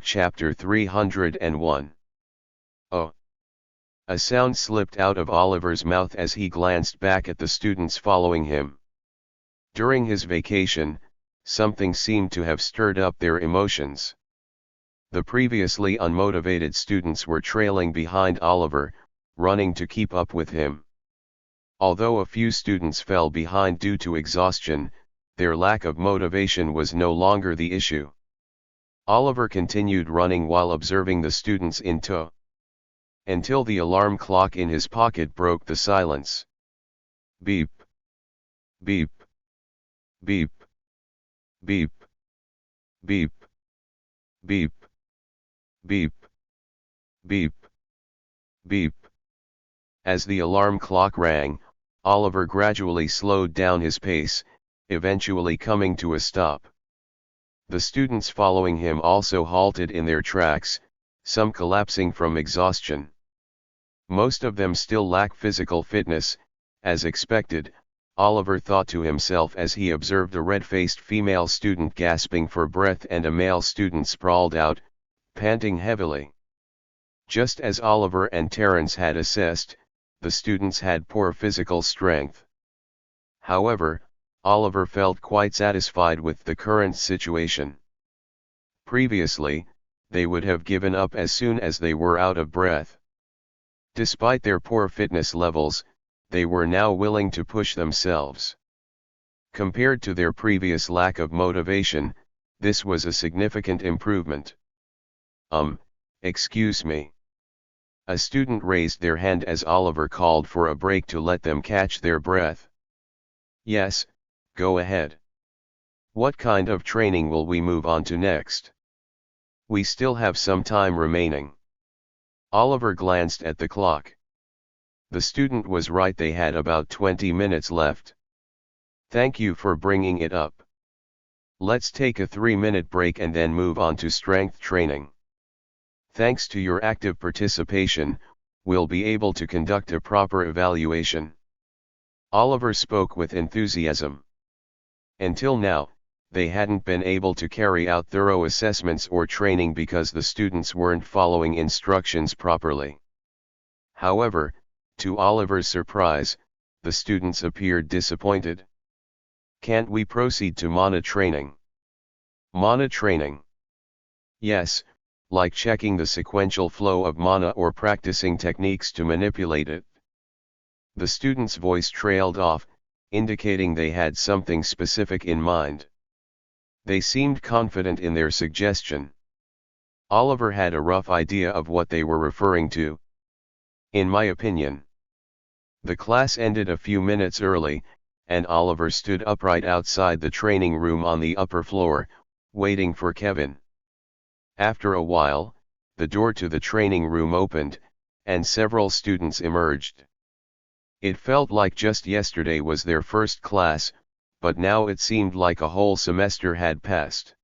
Chapter 301. Oh! A sound slipped out of Oliver's mouth as he glanced back at the students following him. During his vacation, something seemed to have stirred up their emotions. The previously unmotivated students were trailing behind Oliver, running to keep up with him. Although a few students fell behind due to exhaustion, their lack of motivation was no longer the issue. Oliver continued running while observing the students in tow, until the alarm clock in his pocket broke the silence. Beep. Beep. Beep. Beep. Beep. Beep. Beep. Beep. Beep. As the alarm clock rang, Oliver gradually slowed down his pace, eventually coming to a stop. The students following him also halted in their tracks, some collapsing from exhaustion. Most of them still lack physical fitness, as expected, Oliver thought to himself as he observed a red-faced female student gasping for breath and a male student sprawled out, panting heavily. Just as Oliver and Terence had assessed, the students had poor physical strength. However, Oliver felt quite satisfied with the current situation. Previously, they would have given up as soon as they were out of breath. Despite their poor fitness levels, they were now willing to push themselves. Compared to their previous lack of motivation, this was a significant improvement. Excuse me. A student raised their hand as Oliver called for a break to let them catch their breath. Yes, go ahead. What kind of training will we move on to next? We still have some time remaining. Oliver glanced at the clock. The student was right, they had about 20 minutes left. Thank you for bringing it up. Let's take a 3-minute break and then move on to strength training. Thanks to your active participation, we'll be able to conduct a proper evaluation. Oliver spoke with enthusiasm. Until now, they hadn't been able to carry out thorough assessments or training because the students weren't following instructions properly. However, to Oliver's surprise, the students appeared disappointed. Can't we proceed to mana training? Mana training? Yes, like checking the sequential flow of mana or practicing techniques to manipulate it. The student's voice trailed off, indicating they had something specific in mind. They seemed confident in their suggestion. Oliver had a rough idea of what they were referring to. In my opinion. The class ended a few minutes early, and Oliver stood upright outside the training room on the upper floor, waiting for Kevin. After a while, the door to the training room opened, and several students emerged. It felt like just yesterday was their first class, but now it seemed like a whole semester had passed.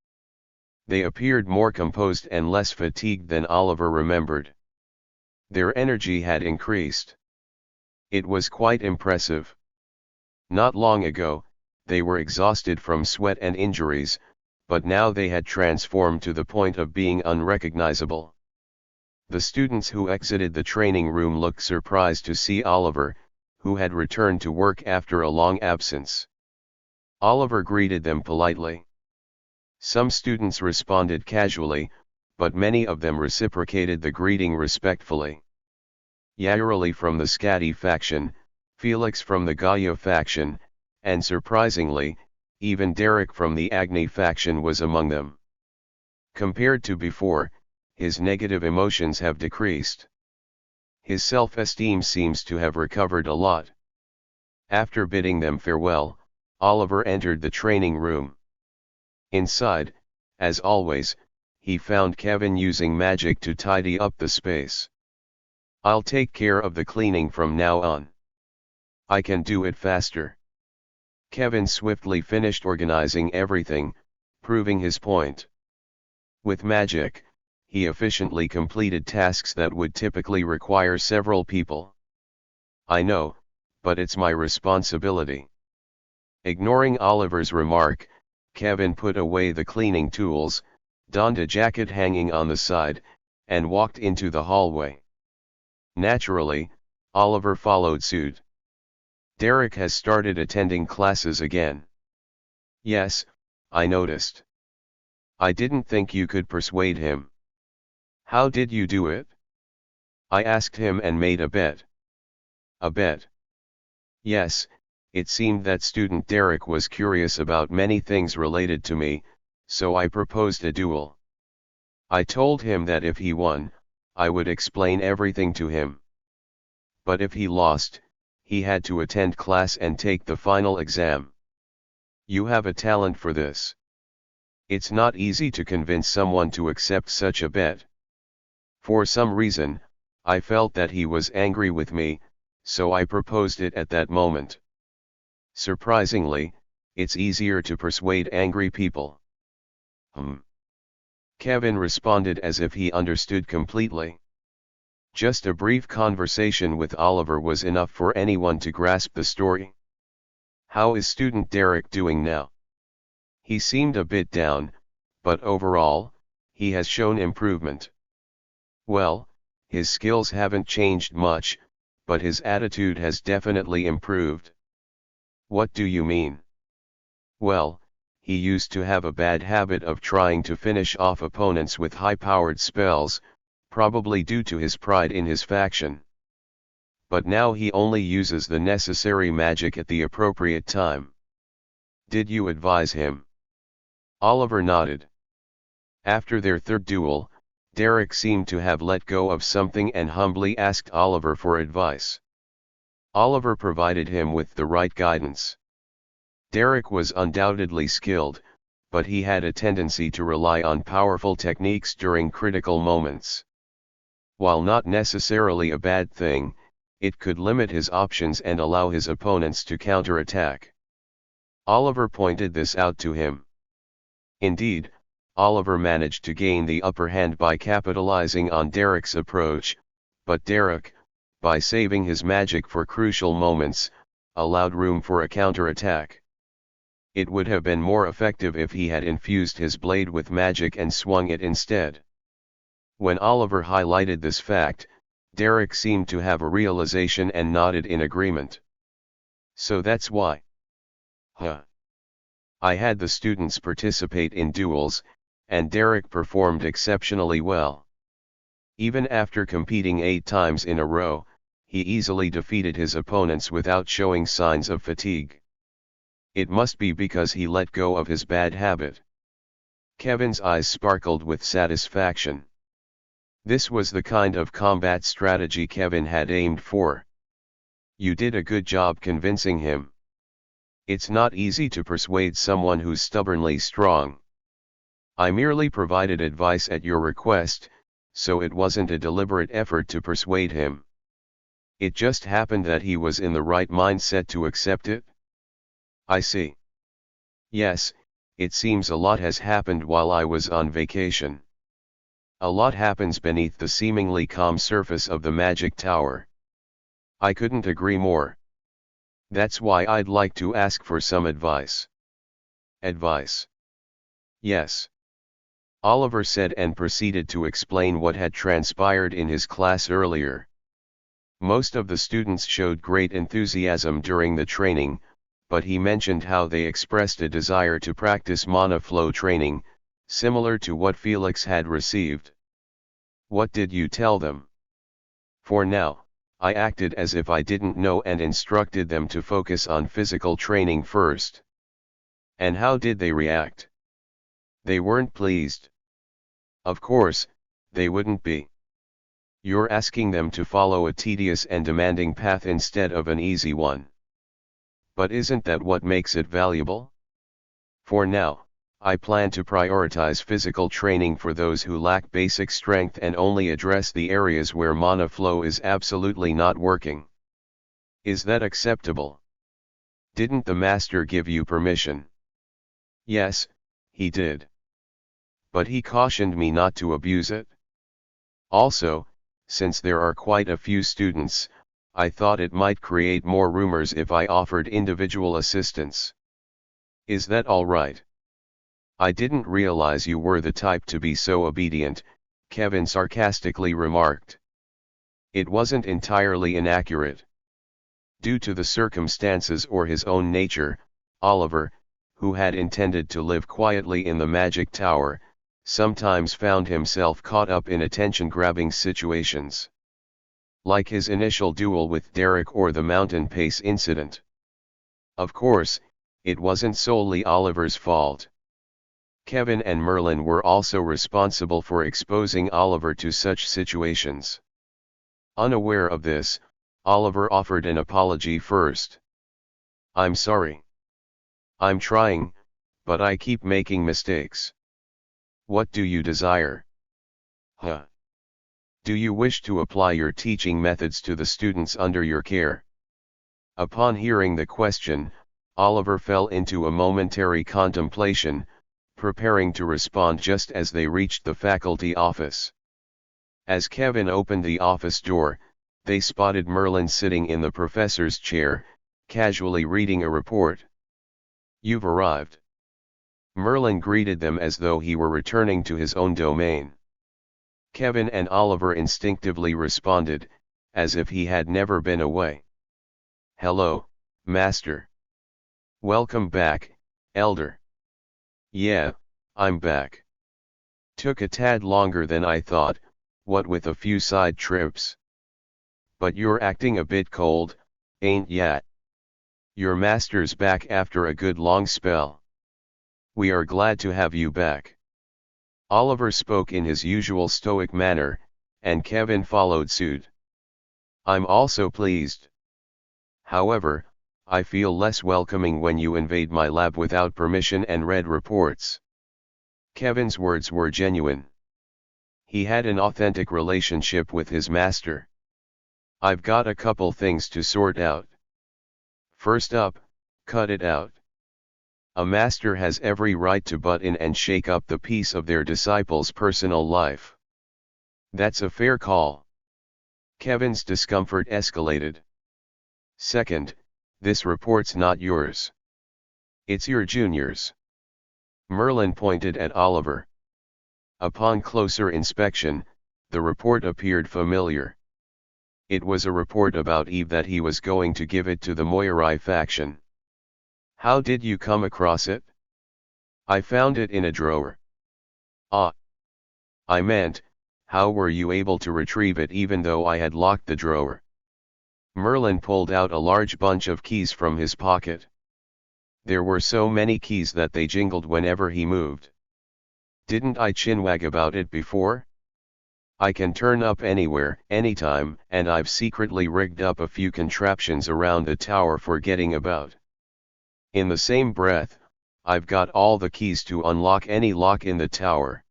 They appeared more composed and less fatigued than Oliver remembered. Their energy had increased. It was quite impressive. Not long ago, they were exhausted from sweat and injuries, but now they had transformed to the point of being unrecognizable. The students who exited the training room looked surprised to see Oliver, who had returned to work after a long absence. Oliver greeted them politely. Some students responded casually, but many of them reciprocated the greeting respectfully. Yairali from the Scatty faction, Felix from the Gaia faction, and surprisingly, even Derek from the Agni faction was among them. Compared to before, his negative emotions have decreased. His self-esteem seems to have recovered a lot. After bidding them farewell, Oliver entered the training room. Inside, as always, he found Kevin using magic to tidy up the space. I'll take care of the cleaning from now on. I can do it faster. Kevin swiftly finished organizing everything, proving his point. With magic, he efficiently completed tasks that would typically require several people. I know, but it's my responsibility. Ignoring Oliver's remark, Kevin put away the cleaning tools, donned a jacket hanging on the side, and walked into the hallway. Naturally, Oliver followed suit. Derek has started attending classes again. Yes, I noticed. I didn't think you could persuade him. How did you do it? I asked him and made a bet. A bet? Yes, it seemed that student Derek was curious about many things related to me, so I proposed a duel. I told him that if he won, I would explain everything to him. But if he lost, he had to attend class and take the final exam. You have a talent for this. It's not easy to convince someone to accept such a bet. For some reason, I felt that he was angry with me, so I proposed it at that moment. Surprisingly, it's easier to persuade angry people. Kevin responded as if he understood completely. Just a brief conversation with Oliver was enough for anyone to grasp the story. How is student Derek doing now? He seemed a bit down, but overall, he has shown improvement. Well, his skills haven't changed much, but his attitude has definitely improved. What do you mean? Well, he used to have a bad habit of trying to finish off opponents with high-powered spells, probably due to his pride in his faction. But now he only uses the necessary magic at the appropriate time. Did you advise him? Oliver nodded. After their third duel, Derek seemed to have let go of something and humbly asked Oliver for advice. Oliver provided him with the right guidance. Derek was undoubtedly skilled, but he had a tendency to rely on powerful techniques during critical moments. While not necessarily a bad thing, it could limit his options and allow his opponents to counterattack. Oliver pointed this out to him. Indeed, Oliver managed to gain the upper hand by capitalizing on Derek's approach, but Derek, by saving his magic for crucial moments, allowed room for a counterattack. It would have been more effective if he had infused his blade with magic and swung it instead. When Oliver highlighted this fact, Derek seemed to have a realization and nodded in agreement. So that's why. I had the students participate in duels, and Derek performed exceptionally well. Even after competing 8 times in a row, he easily defeated his opponents without showing signs of fatigue. It must be because he let go of his bad habit. Kevin's eyes sparkled with satisfaction. This was the kind of combat strategy Kevin had aimed for. You did a good job convincing him. It's not easy to persuade someone who's stubbornly strong. I merely provided advice at your request, so it wasn't a deliberate effort to persuade him. It just happened that he was in the right mindset to accept it. I see. Yes, it seems a lot has happened while I was on vacation. A lot happens beneath the seemingly calm surface of the magic tower. I couldn't agree more. That's why I'd like to ask for some advice. Advice? Yes. Oliver said and proceeded to explain what had transpired in his class earlier. Most of the students showed great enthusiasm during the training, but he mentioned how they expressed a desire to practice mana flow training, similar to what Felix had received. What did you tell them? For now, I acted as if I didn't know and instructed them to focus on physical training first. And how did they react? They weren't pleased. Of course, they wouldn't be. You're asking them to follow a tedious and demanding path instead of an easy one. But isn't that what makes it valuable? For now, I plan to prioritize physical training for those who lack basic strength and only address the areas where mana flow is absolutely not working. Is that acceptable? Didn't the master give you permission? Yes, he did. But he cautioned me not to abuse it. Also, since there are quite a few students, I thought it might create more rumors if I offered individual assistance. Is that all right? I didn't realize you were the type to be so obedient, Kevin sarcastically remarked. It wasn't entirely inaccurate. Due to the circumstances or his own nature, Oliver, who had intended to live quietly in the magic tower, sometimes found himself caught up in attention-grabbing situations. Like his initial duel with Derek or the mountain pace incident. Of course, it wasn't solely Oliver's fault. Kevin and Merlin were also responsible for exposing Oliver to such situations. Unaware of this, Oliver offered an apology first. "I'm sorry. I'm trying, but I keep making mistakes. What do you desire?" "Huh. Do you wish to apply your teaching methods to the students under your care?" Upon hearing the question, Oliver fell into a momentary contemplation, preparing to respond just as they reached the faculty office. As Kevin opened the office door, they spotted Merlin sitting in the professor's chair, casually reading a report. "You've arrived." Merlin greeted them as though he were returning to his own domain. Kevin and Oliver instinctively responded, as if he had never been away. "Hello, Master. Welcome back, Elder." "Yeah, I'm back. Took a tad longer than I thought, what with a few side trips. But you're acting a bit cold, ain't ya? Your master's back after a good long spell. We are glad to have you back." Oliver spoke in his usual stoic manner, and Kevin followed suit. "I'm also pleased. However, I feel less welcoming when you invade my lab without permission and read reports." Kevin's words were genuine. He had an authentic relationship with his master. "I've got a couple things to sort out. First up, cut it out. A master has every right to butt in and shake up the peace of their disciple's personal life. That's a fair call." Kevin's discomfort escalated. "Second, this report's not yours. It's your junior's." Merlin pointed at Oliver. Upon closer inspection, the report appeared familiar. It was a report about Eve that he was going to give it to the Moirai faction. "How did you come across it?" "I found it in a drawer." "Ah. I meant, how were you able to retrieve it even though I had locked the drawer?" Merlin pulled out a large bunch of keys from his pocket. There were so many keys that they jingled whenever he moved. "Didn't I chinwag about it before? I can turn up anywhere, anytime, and I've secretly rigged up a few contraptions around the tower for getting about. In the same breath, I've got all the keys to unlock any lock in the tower.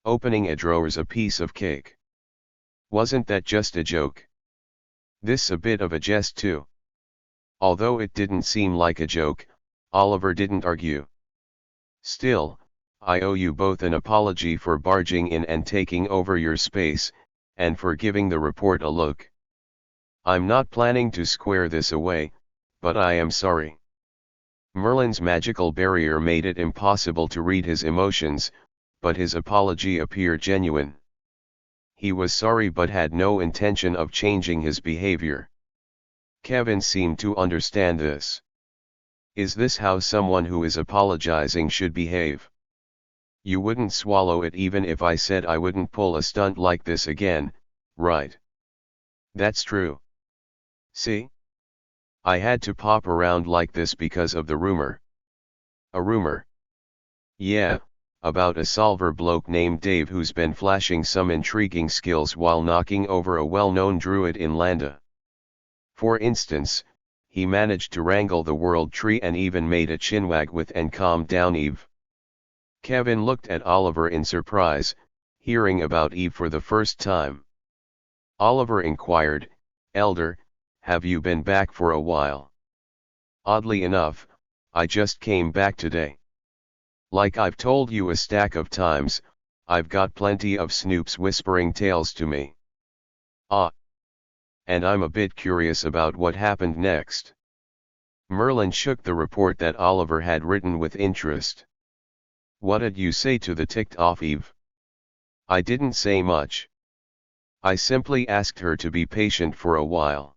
Opening a drawer's a piece of cake. Wasn't that just a joke?" This a bit of a jest too. Although it didn't seem like a joke, Oliver didn't argue. "Still, I owe you both an apology for barging in and taking over your space, and for giving the report a look. I'm not planning to square this away, but I am sorry." Merlin's magical barrier made it impossible to read his emotions, but his apology appeared genuine. He was sorry but had no intention of changing his behavior. Kevin seemed to understand this. Is this how someone who is apologizing should behave? "You wouldn't swallow it even if I said I wouldn't pull a stunt like this again, right?" "That's true. See? I had to pop around like this because of the rumor." "A rumor?" "Yeah, about a solver bloke named Dave who's been flashing some intriguing skills while knocking over a well-known druid in Landa. For instance, he managed to wrangle the world tree and even made a chinwag with and calmed down Eve." Kevin looked at Oliver in surprise, hearing about Eve for the first time. Oliver inquired, "Elder, have you been back for a while?" "Oddly enough, I just came back today. Like I've told you a stack of times, I've got plenty of snoops whispering tales to me." "Ah. And I'm a bit curious about what happened next." Merlin shook the report that Oliver had written with interest. What'd you say to the ticked off Eve? I didn't say much. I simply asked her to be patient for a while.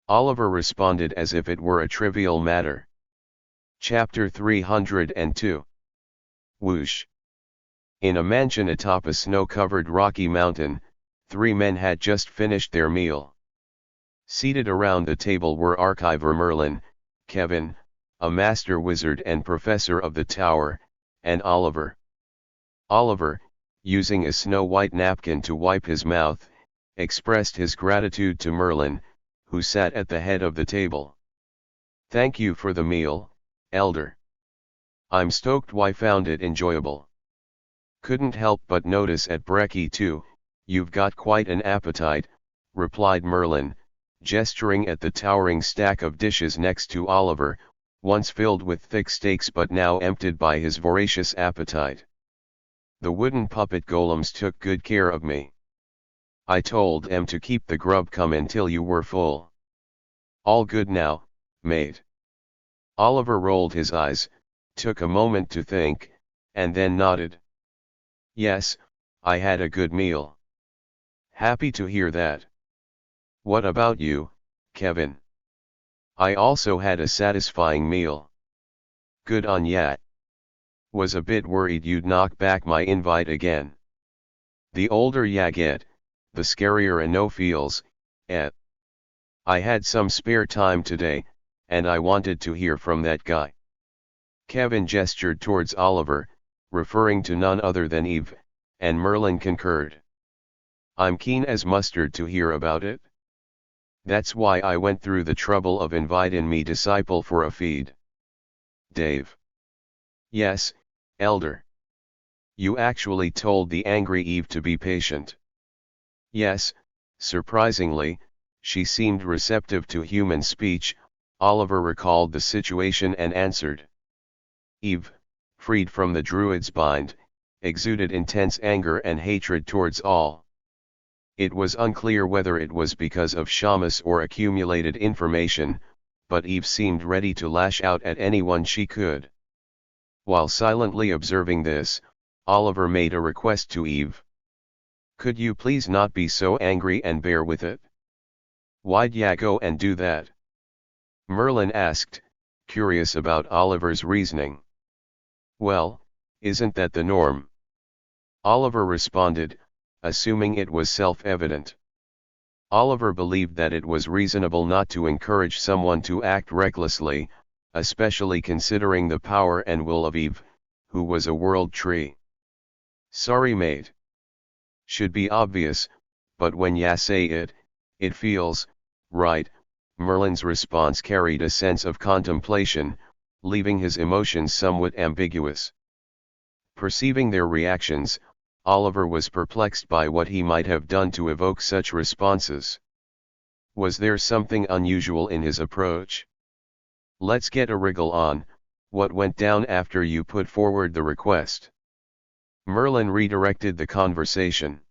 Oliver responded as if it were a trivial matter. Chapter 302. Whoosh. In a mansion atop a snow-covered rocky mountain, 3 men had just finished their meal. Seated around the table were Archiver Merlin, Kevin, a master wizard and professor of the tower, and Oliver. Oliver, using a snow-white napkin to wipe his mouth, expressed his gratitude to Merlin, who sat at the head of the table. "Thank you for the meal, Elder. I'm stoked. I found it enjoyable." "Couldn't help but notice at brekkie too, you've got quite an appetite," replied Merlin, gesturing at the towering stack of dishes next to Oliver, once filled with thick steaks but now emptied by his voracious appetite. "The wooden puppet golems took good care of me. I told them to keep the grub coming till you were full. All good now, mate." Oliver rolled his eyes, took a moment to think, and then nodded. "Yes, I had a good meal." "Happy to hear that. What about you, Kevin?" "I also had a satisfying meal." "Good on ya. Was a bit worried you'd knock back my invite again. The older ya get, the scarier a no feels, eh? I had some spare time today, and I wanted to hear from that guy." Kevin gestured towards Oliver, referring to none other than Eve, and Merlin concurred. "I'm keen as mustard to hear about it. That's why I went through the trouble of inviting me disciple for a feed." "Dave." "Yes, Elder. You actually told the angry Eve to be patient." "Yes, surprisingly, she seemed receptive to human speech." Oliver recalled the situation and answered. "Eve, freed from the druid's bind, exuded intense anger and hatred towards all. It was unclear whether it was because of Shamus or accumulated information, but Eve seemed ready to lash out at anyone she could." While silently observing this, Oliver made a request to Eve. "Could you please not be so angry and bear with it?" "Why'd ya go and do that?" Merlin asked, curious about Oliver's reasoning. "Well, isn't that the norm?" Oliver responded, assuming it was self-evident. Oliver believed that it was reasonable not to encourage someone to act recklessly, especially considering the power and will of Eve, who was a world tree. "Sorry mate. Should be obvious, but when ya say it, it feels right." Merlin's response carried a sense of contemplation, leaving his emotions somewhat ambiguous. Perceiving their reactions, Oliver was perplexed by what he might have done to evoke such responses. Was there something unusual in his approach? "Let's get a wriggle on. What went down after you put forward the request?" Merlin redirected the conversation.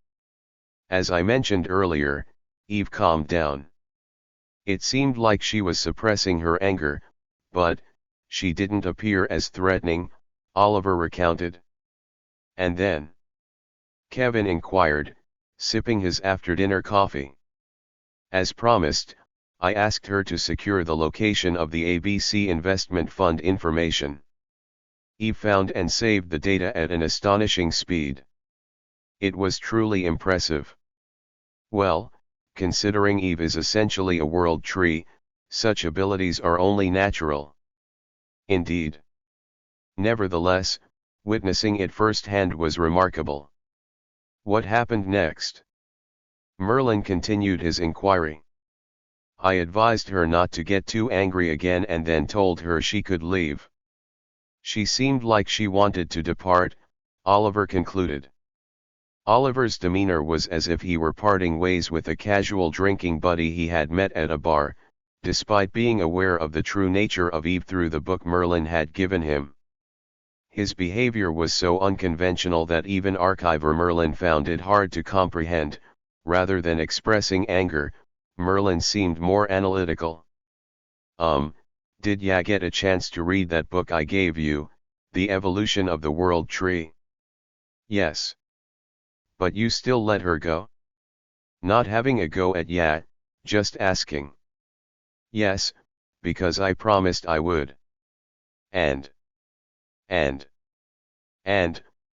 "As I mentioned earlier, Eve calmed down. It seemed like she was suppressing her anger, but she didn't appear as threatening," Oliver recounted. "And then?" Kevin inquired, sipping his after-dinner coffee. "As promised, I asked her to secure the location of the ABC investment fund information. Eve found and saved the data at an astonishing speed. It was truly impressive. Well, considering Eve is essentially a world tree, such abilities are only natural." "Indeed. Nevertheless, witnessing it firsthand was remarkable." "What happened next?" Merlin continued his inquiry. "I advised her not to get too angry again and then told her she could leave. She seemed like she wanted to depart," Oliver concluded. Oliver's demeanor was as if he were parting ways with a casual drinking buddy he had met at a bar, despite being aware of the true nature of Eve through the book Merlin had given him. His behavior was so unconventional that even Archiver Merlin found it hard to comprehend. Rather than expressing anger, Merlin seemed more analytical. Did ya get a chance to read that book I gave you, The evolution of the world tree. Yes. But you still let her go? Not having a go at ya, just asking. Yes, because I promised I would. And, and,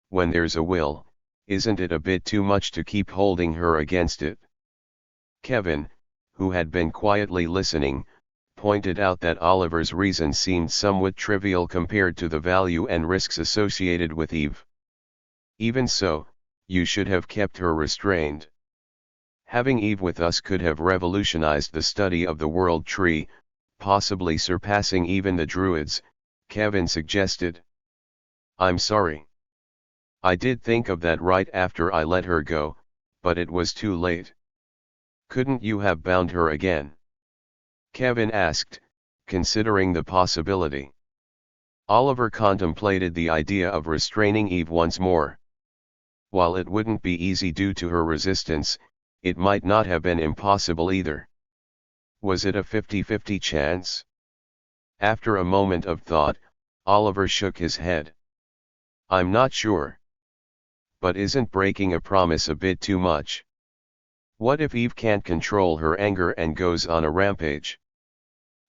when there's a will, isn't it a bit too much to keep holding her against it? Kevin, who had been quietly listening, pointed out that Oliver's reason seemed somewhat trivial compared to the value and risks associated with Eve. Even so, you should have kept her restrained. Having Eve with us could have revolutionized the study of the world tree, possibly surpassing even the Druids, Kevin suggested. I'm sorry. I did think of that right after I let her go, but it was too late. Couldn't you have bound her again? Kevin asked, considering the possibility. Oliver contemplated the idea of restraining Eve once more. While it wouldn't be easy due to her resistance, it might not have been impossible either. Was it a 50-50 chance? After a moment of thought, Oliver shook his head. I'm not sure. But isn't breaking a promise a bit too much? What if Eve can't control her anger and goes on a rampage?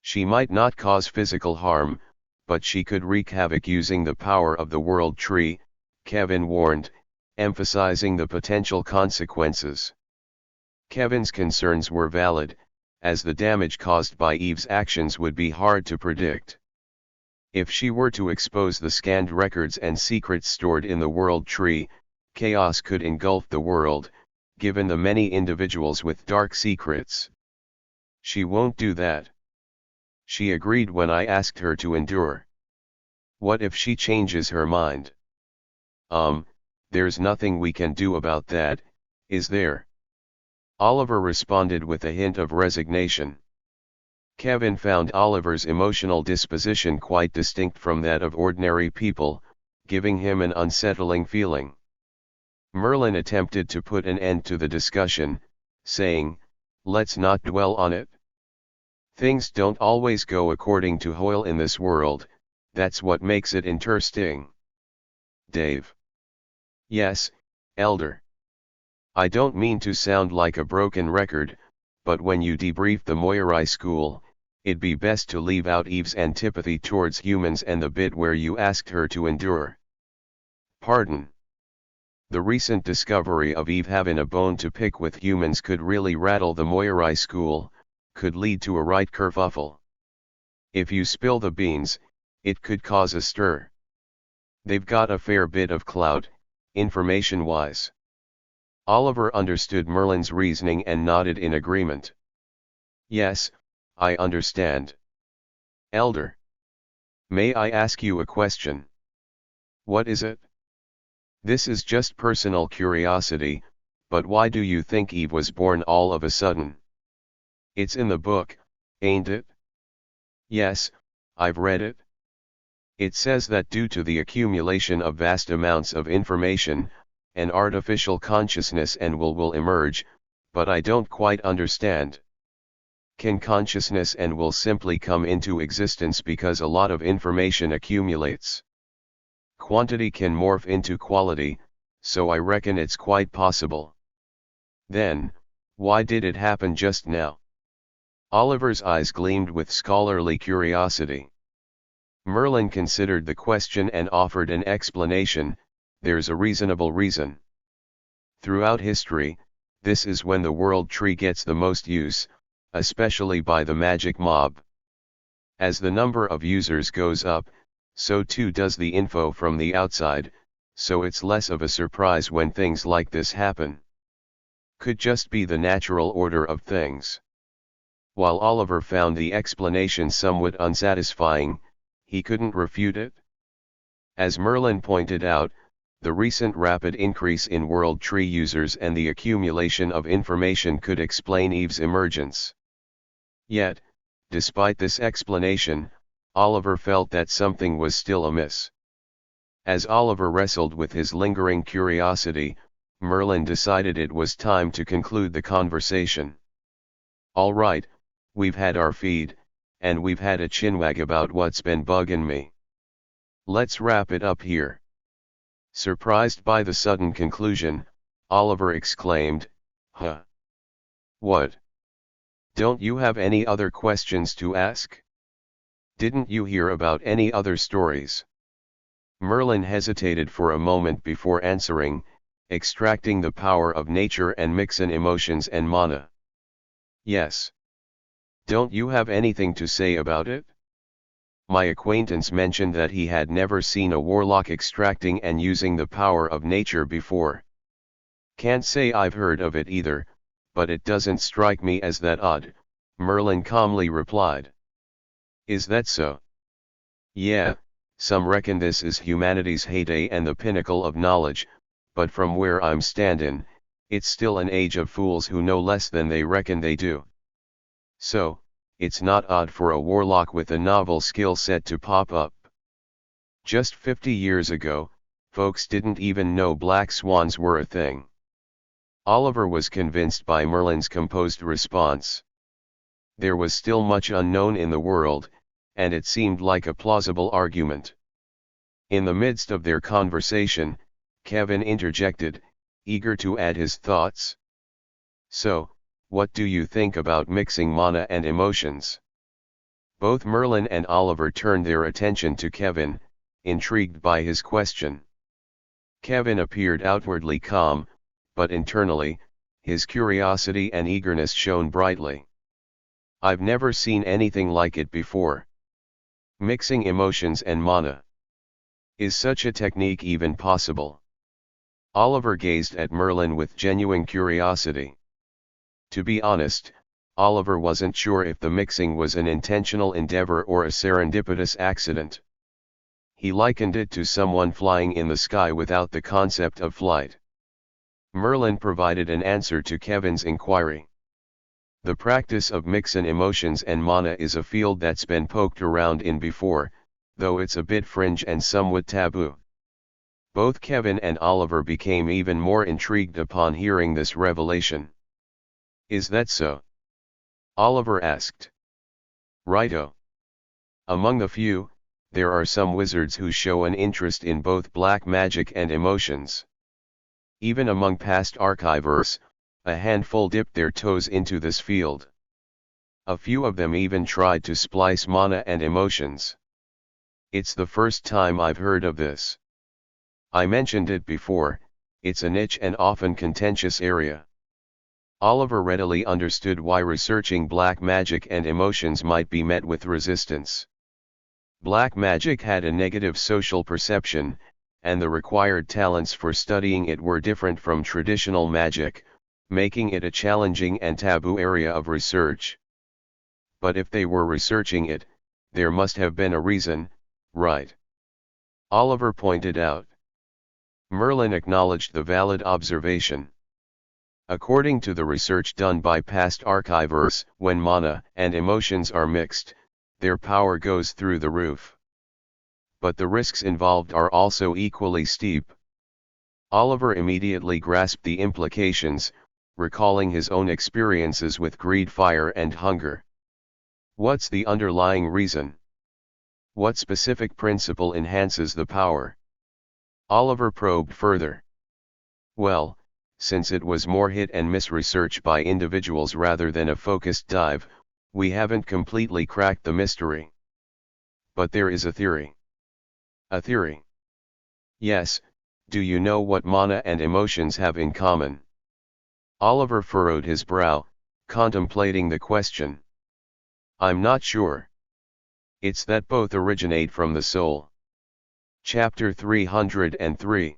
She might not cause physical harm, but she could wreak havoc using the power of the world tree, Kevin warned, emphasizing the potential consequences. Kevin's concerns were valid, as the damage caused by Eve's actions would be hard to predict. If she were to expose the scanned records and secrets stored in the world tree, chaos could engulf the world, given the many individuals with dark secrets. She won't do that. She agreed when I asked her to endure. What if she changes her mind? There's nothing we can do about that, is there? Oliver responded with a hint of resignation. Kevin found Oliver's emotional disposition quite distinct from that of ordinary people, giving him an unsettling feeling. Merlin attempted to put an end to the discussion, saying, let's not dwell on it. Things don't always go according to Hoyle in this world, that's what makes it interesting. Dave. Yes, Elder. I don't mean to sound like a broken record, but when you debrief the Moirai school, it'd be best to leave out Eve's antipathy towards humans and the bit where you asked her to endure. Pardon. The recent discovery of Eve having a bone to pick with humans could really rattle the Moirai school, could lead to a right kerfuffle. If you spill the beans, it could cause a stir. They've got a fair bit of clout, information-wise. Oliver understood Merlin's reasoning and nodded in agreement. Yes, I understand. Elder. May I ask you a question? What is it? This is just personal curiosity, but why do you think Eve was born all of a sudden? It's in the book, ain't it? Yes, I've read it. It says that due to the accumulation of vast amounts of information, an artificial consciousness and will emerge, but I don't quite understand. Can consciousness and will simply come into existence because a lot of information accumulates? Quantity can morph into quality, so I reckon it's quite possible. Then, why did it happen just now? Oliver's eyes gleamed with scholarly curiosity. Merlin considered the question and offered an explanation. There's a reasonable reason. Throughout history, this is when the world tree gets the most use, especially by the magic mob. As the number of users goes up, so too does the info from the outside, so it's less of a surprise when things like this happen. Could just be the natural order of things. While Oliver found the explanation somewhat unsatisfying, he couldn't refute it. As Merlin pointed out, the recent rapid increase in world tree users and the accumulation of information could explain Eve's emergence. Yet, despite this explanation, Oliver felt that something was still amiss. As Oliver wrestled with his lingering curiosity, Merlin decided it was time to conclude the conversation. All right, we've had our feed, and we've had a chinwag about what's been bugging me. Let's wrap it up here. Surprised by the sudden conclusion, Oliver exclaimed, "Huh? What? Don't you have any other questions to ask? Didn't you hear about any other stories?" Merlin hesitated for a moment before answering, "Extracting the power of nature and mixing emotions and mana." "Yes. Don't you have anything to say about it?" "My acquaintance mentioned that he had never seen a warlock extracting and using the power of nature before." "Can't say I've heard of it either, but it doesn't strike me as that odd," Merlin calmly replied. "Is that so?" "Yeah, some reckon this is humanity's heyday and the pinnacle of knowledge, but from where I'm standin', it's still an age of fools who know less than they reckon they do. So, it's not odd for a warlock with a novel skill set to pop up. Just 50 years ago, folks didn't even know black swans were a thing." Oliver was convinced by Merlin's composed response. There was still much unknown in the world, and it seemed like a plausible argument. In the midst of their conversation, Kevin interjected, eager to add his thoughts. "So, what do you think about mixing mana and emotions?" Both Merlin and Oliver turned their attention to Kevin, intrigued by his question. Kevin appeared outwardly calm, but internally, his curiosity and eagerness shone brightly. "I've never seen anything like it before. Mixing emotions and mana. Is such a technique even possible?" Oliver gazed at Merlin with genuine curiosity. To be honest, Oliver wasn't sure if the mixing was an intentional endeavor or a serendipitous accident. He likened it to someone flying in the sky without the concept of flight. Merlin provided an answer to Kevin's inquiry. "The practice of mixin' emotions and mana is a field that's been poked around in before, though it's a bit fringe and somewhat taboo." Both Kevin and Oliver became even more intrigued upon hearing this revelation. "Is that so?" Oliver asked. "Righto. Among the few, there are some wizards who show an interest in both black magic and emotions. Even among past archivers, a handful dipped their toes into this field. A few of them even tried to splice mana and emotions. It's the first time I've heard of this. I mentioned it before, it's a niche and often contentious area." Oliver readily understood why researching black magic and emotions might be met with resistance. Black magic had a negative social perception, and the required talents for studying it were different from traditional magic, making it a challenging and taboo area of research. But if they were researching it, there must have been a reason, right? Oliver pointed out. Merlin acknowledged the valid observation. According to the research done by past archivers, when mana and emotions are mixed, their power goes through the roof. But the risks involved are also equally steep. Oliver immediately grasped the implications, recalling his own experiences with greed, fire, and hunger. "What's the underlying reason? What specific principle enhances the power?" Oliver probed further. "Well, since it was more hit and miss research by individuals rather than a focused dive, we haven't completely cracked the mystery. But there is a theory." "A theory?" "Yes, do you know what mana and emotions have in common?" Oliver furrowed his brow, contemplating the question. "I'm not sure. It's that both originate from the soul." Chapter 303.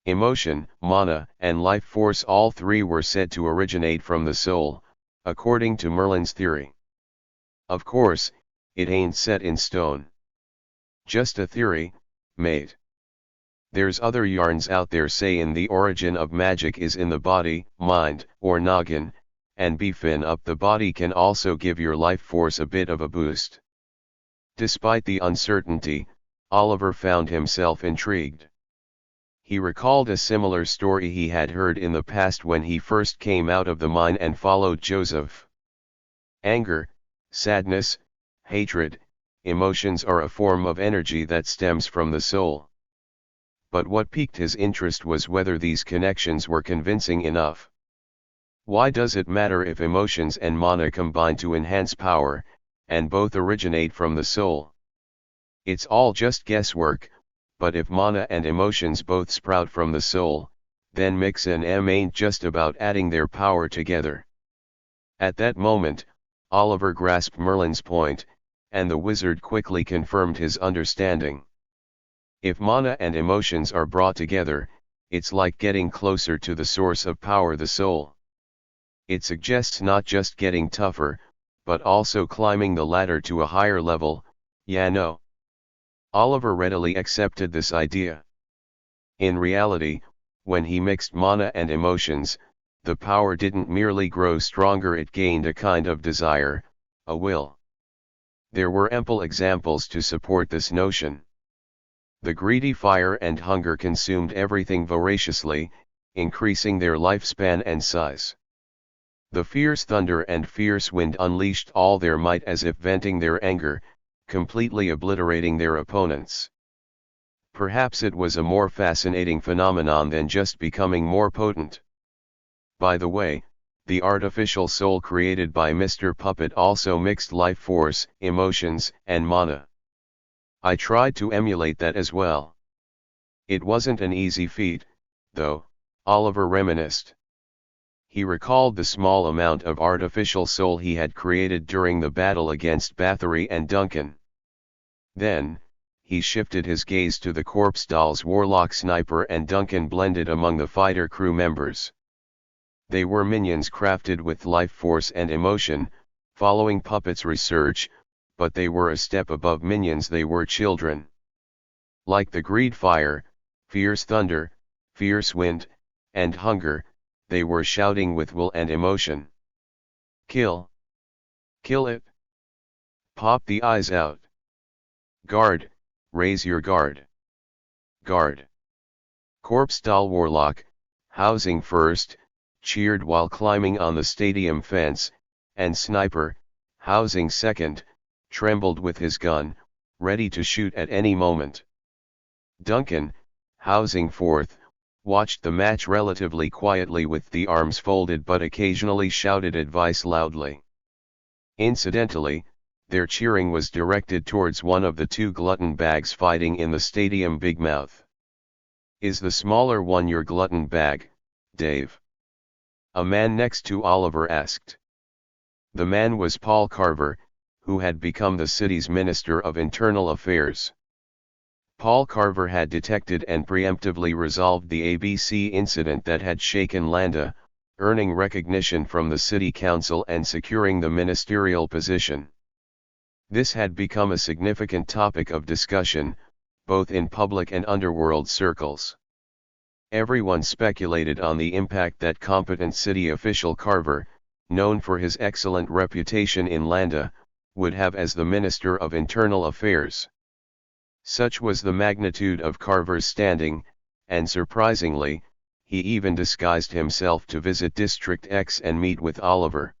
Emotion, mana, and life force, all three were said to originate from the soul, according to Merlin's theory. Of course, it ain't set in stone. Just a theory, mate. There's other yarns out there sayin' the origin of magic is in the body, mind, or noggin, and beefin' up the body can also give your life force a bit of a boost. Despite the uncertainty, Oliver found himself intrigued. He recalled a similar story he had heard in the past when he first came out of the mine and followed Joseph. Anger, sadness, hatred, emotions are a form of energy that stems from the soul. But what piqued his interest was whether these connections were convincing enough. Why does it matter if emotions and mana combine to enhance power, and both originate from the soul? It's all just guesswork, but if mana and emotions both sprout from the soul, then mix and ain't just about adding their power together. At that moment, Oliver grasped Merlin's point, and the wizard quickly confirmed his understanding. If mana and emotions are brought together, it's like getting closer to the source of power, the soul. It suggests not just getting tougher, but also climbing the ladder to a higher level. Yeah, no. Oliver readily accepted this idea. In reality, when he mixed mana and emotions, the power didn't merely grow stronger, it gained a kind of desire, a will. There were ample examples to support this notion. The greedy fire and hunger consumed everything voraciously, increasing their lifespan and size. The fierce thunder and fierce wind unleashed all their might as if venting their anger, completely obliterating their opponents. Perhaps it was a more fascinating phenomenon than just becoming more potent. By the way, the artificial soul created by Mr. Puppet also mixed life force, emotions, and mana. I tried to emulate that as well. It wasn't an easy feat, though, Oliver reminisced. He recalled the small amount of artificial soul he had created during the battle against Bathory and Duncan. Then, he shifted his gaze to the corpse dolls Warlock, Sniper and Duncan blended among the fighter crew members. They were minions crafted with life force and emotion, following Puppet's research, but they were a step above minions, they were children. Like the greed fire, fierce thunder, fierce wind, and hunger, they were shouting with will and emotion. Kill! Kill it! Pop the eyes out! Guard, raise your guard! Guard! Corpse doll Warlock, housing first, cheered while climbing on the stadium fence, and Sniper, housing second, trembled with his gun, ready to shoot at any moment. Duncan, housing fourth, watched the match relatively quietly with the arms folded but occasionally shouted advice loudly. Incidentally, their cheering was directed towards one of the two glutton bags fighting in the stadium, Big Mouth. Is the smaller one your glutton bag, Dave? A man next to Oliver asked. The man was Paul Carver, who had become the city's Minister of Internal Affairs. Paul Carver had detected and preemptively resolved the ABC incident that had shaken Landa, earning recognition from the city council and securing the ministerial position. This had become a significant topic of discussion, both in public and underworld circles. Everyone speculated on the impact that competent city official Carver, known for his excellent reputation in Landa, would have as the Minister of Internal Affairs. Such was the magnitude of Carver's standing, and surprisingly, he even disguised himself to visit District X and meet with Oliver.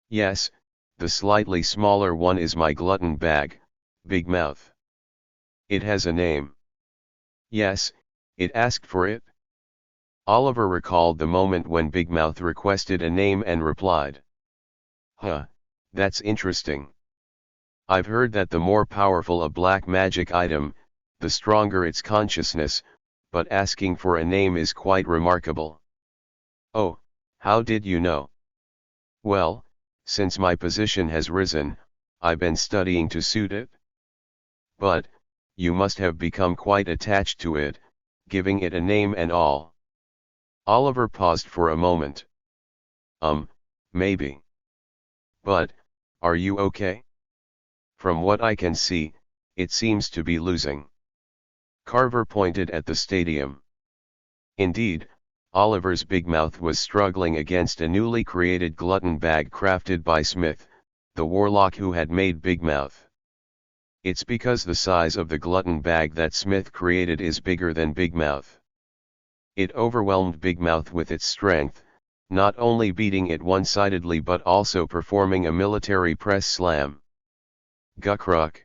Yes, the slightly smaller one is my glutton bag, Big Mouth. It has a name. Yes, it asked for it. Oliver recalled the moment when Big Mouth requested a name and replied. Huh, that's interesting. I've heard that the more powerful a black magic item, the stronger its consciousness, but asking for a name is quite remarkable. Oh, how did you know? Well, since my position has risen, I've been studying to suit it. But, you must have become quite attached to it, giving it a name and all. Oliver paused for a moment. Maybe. But, are you okay? From what I can see, it seems to be losing. Carver pointed at the stadium. Indeed, Oliver's Big Mouth was struggling against a newly created glutton bag crafted by Smith, the warlock who had made Big Mouth. It's because the size of the glutton bag that Smith created is bigger than Big Mouth. It overwhelmed Big Mouth with its strength, not only beating it one-sidedly but also performing a military press slam. Gukruk.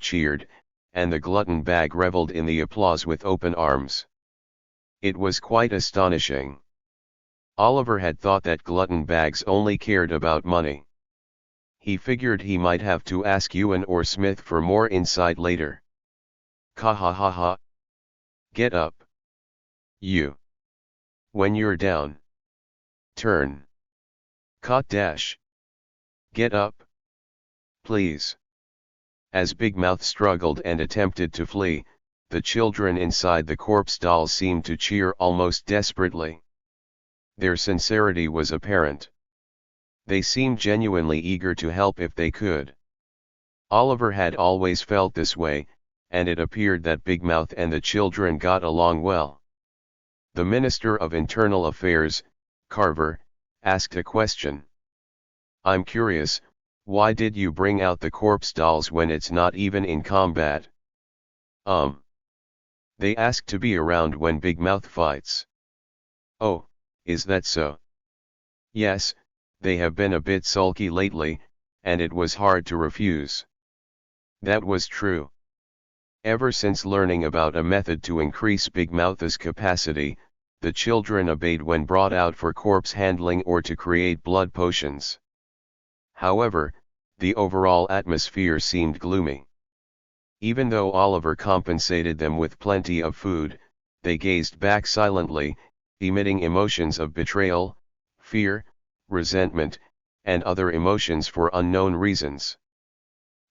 cheered, and the glutton bag reveled in the applause with open arms. It was quite astonishing. Oliver had thought that glutton bags only cared about money. He figured he might have to ask Ewan or Smith for more insight later. Ka ha ha ha. Get up. You. When you're down. Turn. Cot dash. Get up. Please. As Big Mouth struggled and attempted to flee, the children inside the corpse dolls seemed to cheer almost desperately. Their sincerity was apparent. They seemed genuinely eager to help if they could. Oliver had always felt this way, and it appeared that Big Mouth and the children got along well. The Minister of Internal Affairs, Carver, asked a question. I'm curious, why did you bring out the corpse dolls when it's not even in combat? They asked to be around when Big Mouth fights. Oh, is that so? Yes, they have been a bit sulky lately, and it was hard to refuse. That was true. Ever since learning about a method to increase Big Mouth's capacity, the children obeyed when brought out for corpse handling or to create blood potions. However, the overall atmosphere seemed gloomy. Even though Oliver compensated them with plenty of food, they gazed back silently, emitting emotions of betrayal, fear, resentment, and other emotions for unknown reasons.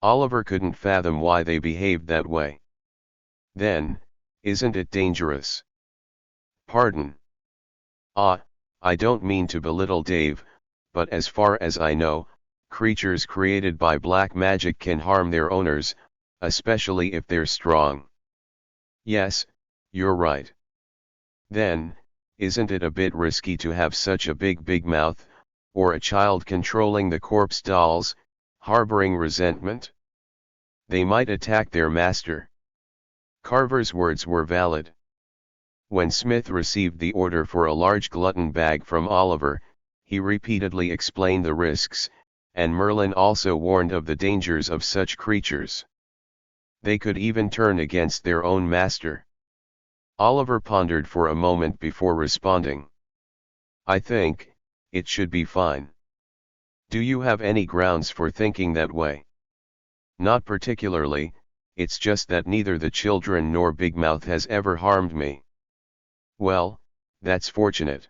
Oliver couldn't fathom why they behaved that way. Then, isn't it dangerous? Pardon. I don't mean to belittle Dave, but as far as I know, creatures created by black magic can harm their owners, especially if they're strong. Yes, you're right. Then, isn't it a bit risky to have such a big mouth, or a child controlling the corpse dolls, harboring resentment? They might attack their master. Carver's words were valid. When Smith received the order for a large glutton bag from Oliver, he repeatedly explained the risks, and Merlin also warned of the dangers of such creatures. They could even turn against their own master. Oliver pondered for a moment before responding. I think it should be fine. Do you have any grounds for thinking that way? Not particularly, it's just that neither the children nor Big Mouth has ever harmed me. Well, that's fortunate.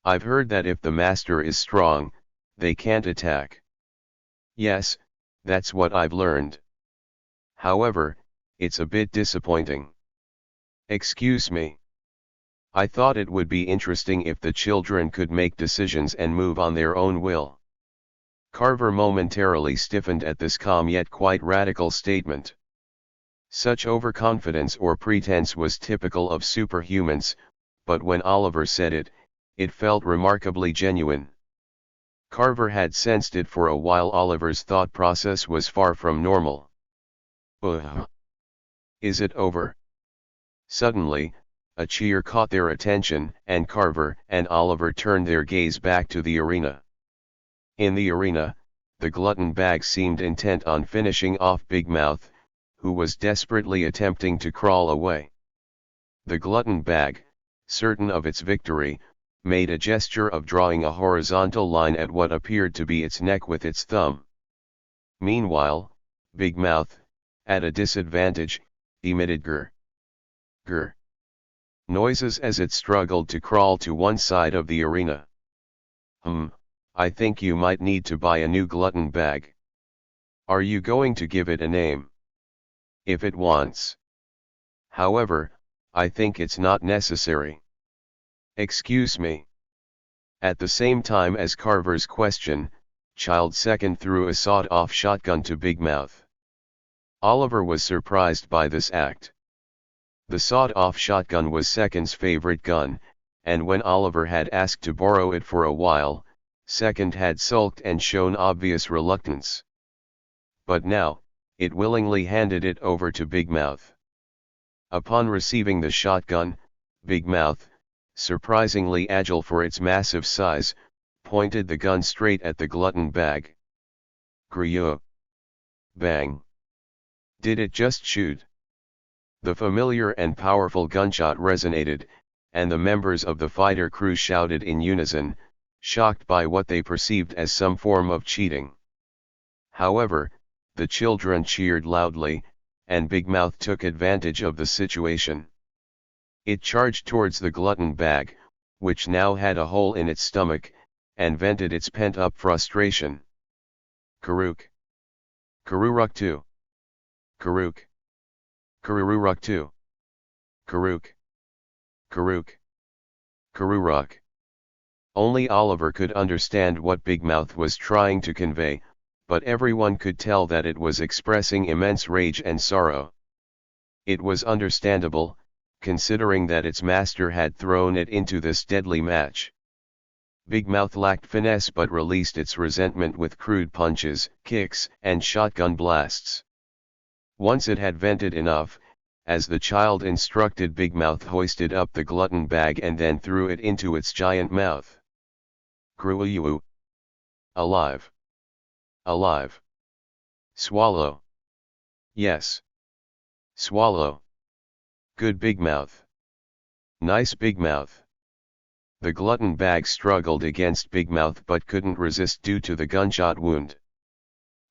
I've heard that if the master is strong, they can't attack. Yes, that's what I've learned. However, it's a bit disappointing. Excuse me. I thought it would be interesting if the children could make decisions and move on their own will. Carver momentarily stiffened at this calm yet quite radical statement. Such overconfidence or pretense was typical of superhumans, but when Oliver said it, it felt remarkably genuine. Carver had sensed it for a while. Oliver's thought process was far from normal. Ugh. Is it over? Suddenly, a cheer caught their attention, and Carver and Oliver turned their gaze back to the arena. In the arena, the glutton bag seemed intent on finishing off Big Mouth, who was desperately attempting to crawl away. The glutton bag, certain of its victory, made a gesture of drawing a horizontal line at what appeared to be its neck with its thumb. Meanwhile, Big Mouth, at a disadvantage, emitted grr, grr noises as it struggled to crawl to one side of the arena. I think you might need to buy a new glutton bag. Are you going to give it a name? If it wants. However, I think it's not necessary. Excuse me. At the same time as Carver's question, Child Second threw a sawed-off shotgun to Big Mouth. Oliver was surprised by this act. The sawed-off shotgun was Second's favorite gun, and when Oliver had asked to borrow it for a while, Second had sulked and shown obvious reluctance. But now, it willingly handed it over to Big Mouth. Upon receiving the shotgun, Big Mouth, surprisingly agile for its massive size, pointed the gun straight at the glutton bag. Gryo! Bang! Did it just shoot? The familiar and powerful gunshot resonated, and the members of the fighter crew shouted in unison, shocked by what they perceived as some form of cheating. However, the children cheered loudly, and Big Mouth took advantage of the situation. It charged towards the glutton bag, which now had a hole in its stomach, and vented its pent-up frustration. Karuk! Karuruk-2! Karuk! Karuruk-2! Karuk! Karuk! Karuruk! Only Oliver could understand what Big Mouth was trying to convey, but everyone could tell that it was expressing immense rage and sorrow. It was understandable, considering that its master had thrown it into this deadly match. Big Mouth lacked finesse but released its resentment with crude punches, kicks, and shotgun blasts. Once it had vented enough, as the child instructed, Big Mouth hoisted up the glutton bag and then threw it into its giant mouth. Gruyu! Alive! Alive! Swallow! Yes! Swallow! Good Big Mouth! Nice Big Mouth! The glutton bag struggled against Big Mouth but couldn't resist due to the gunshot wound.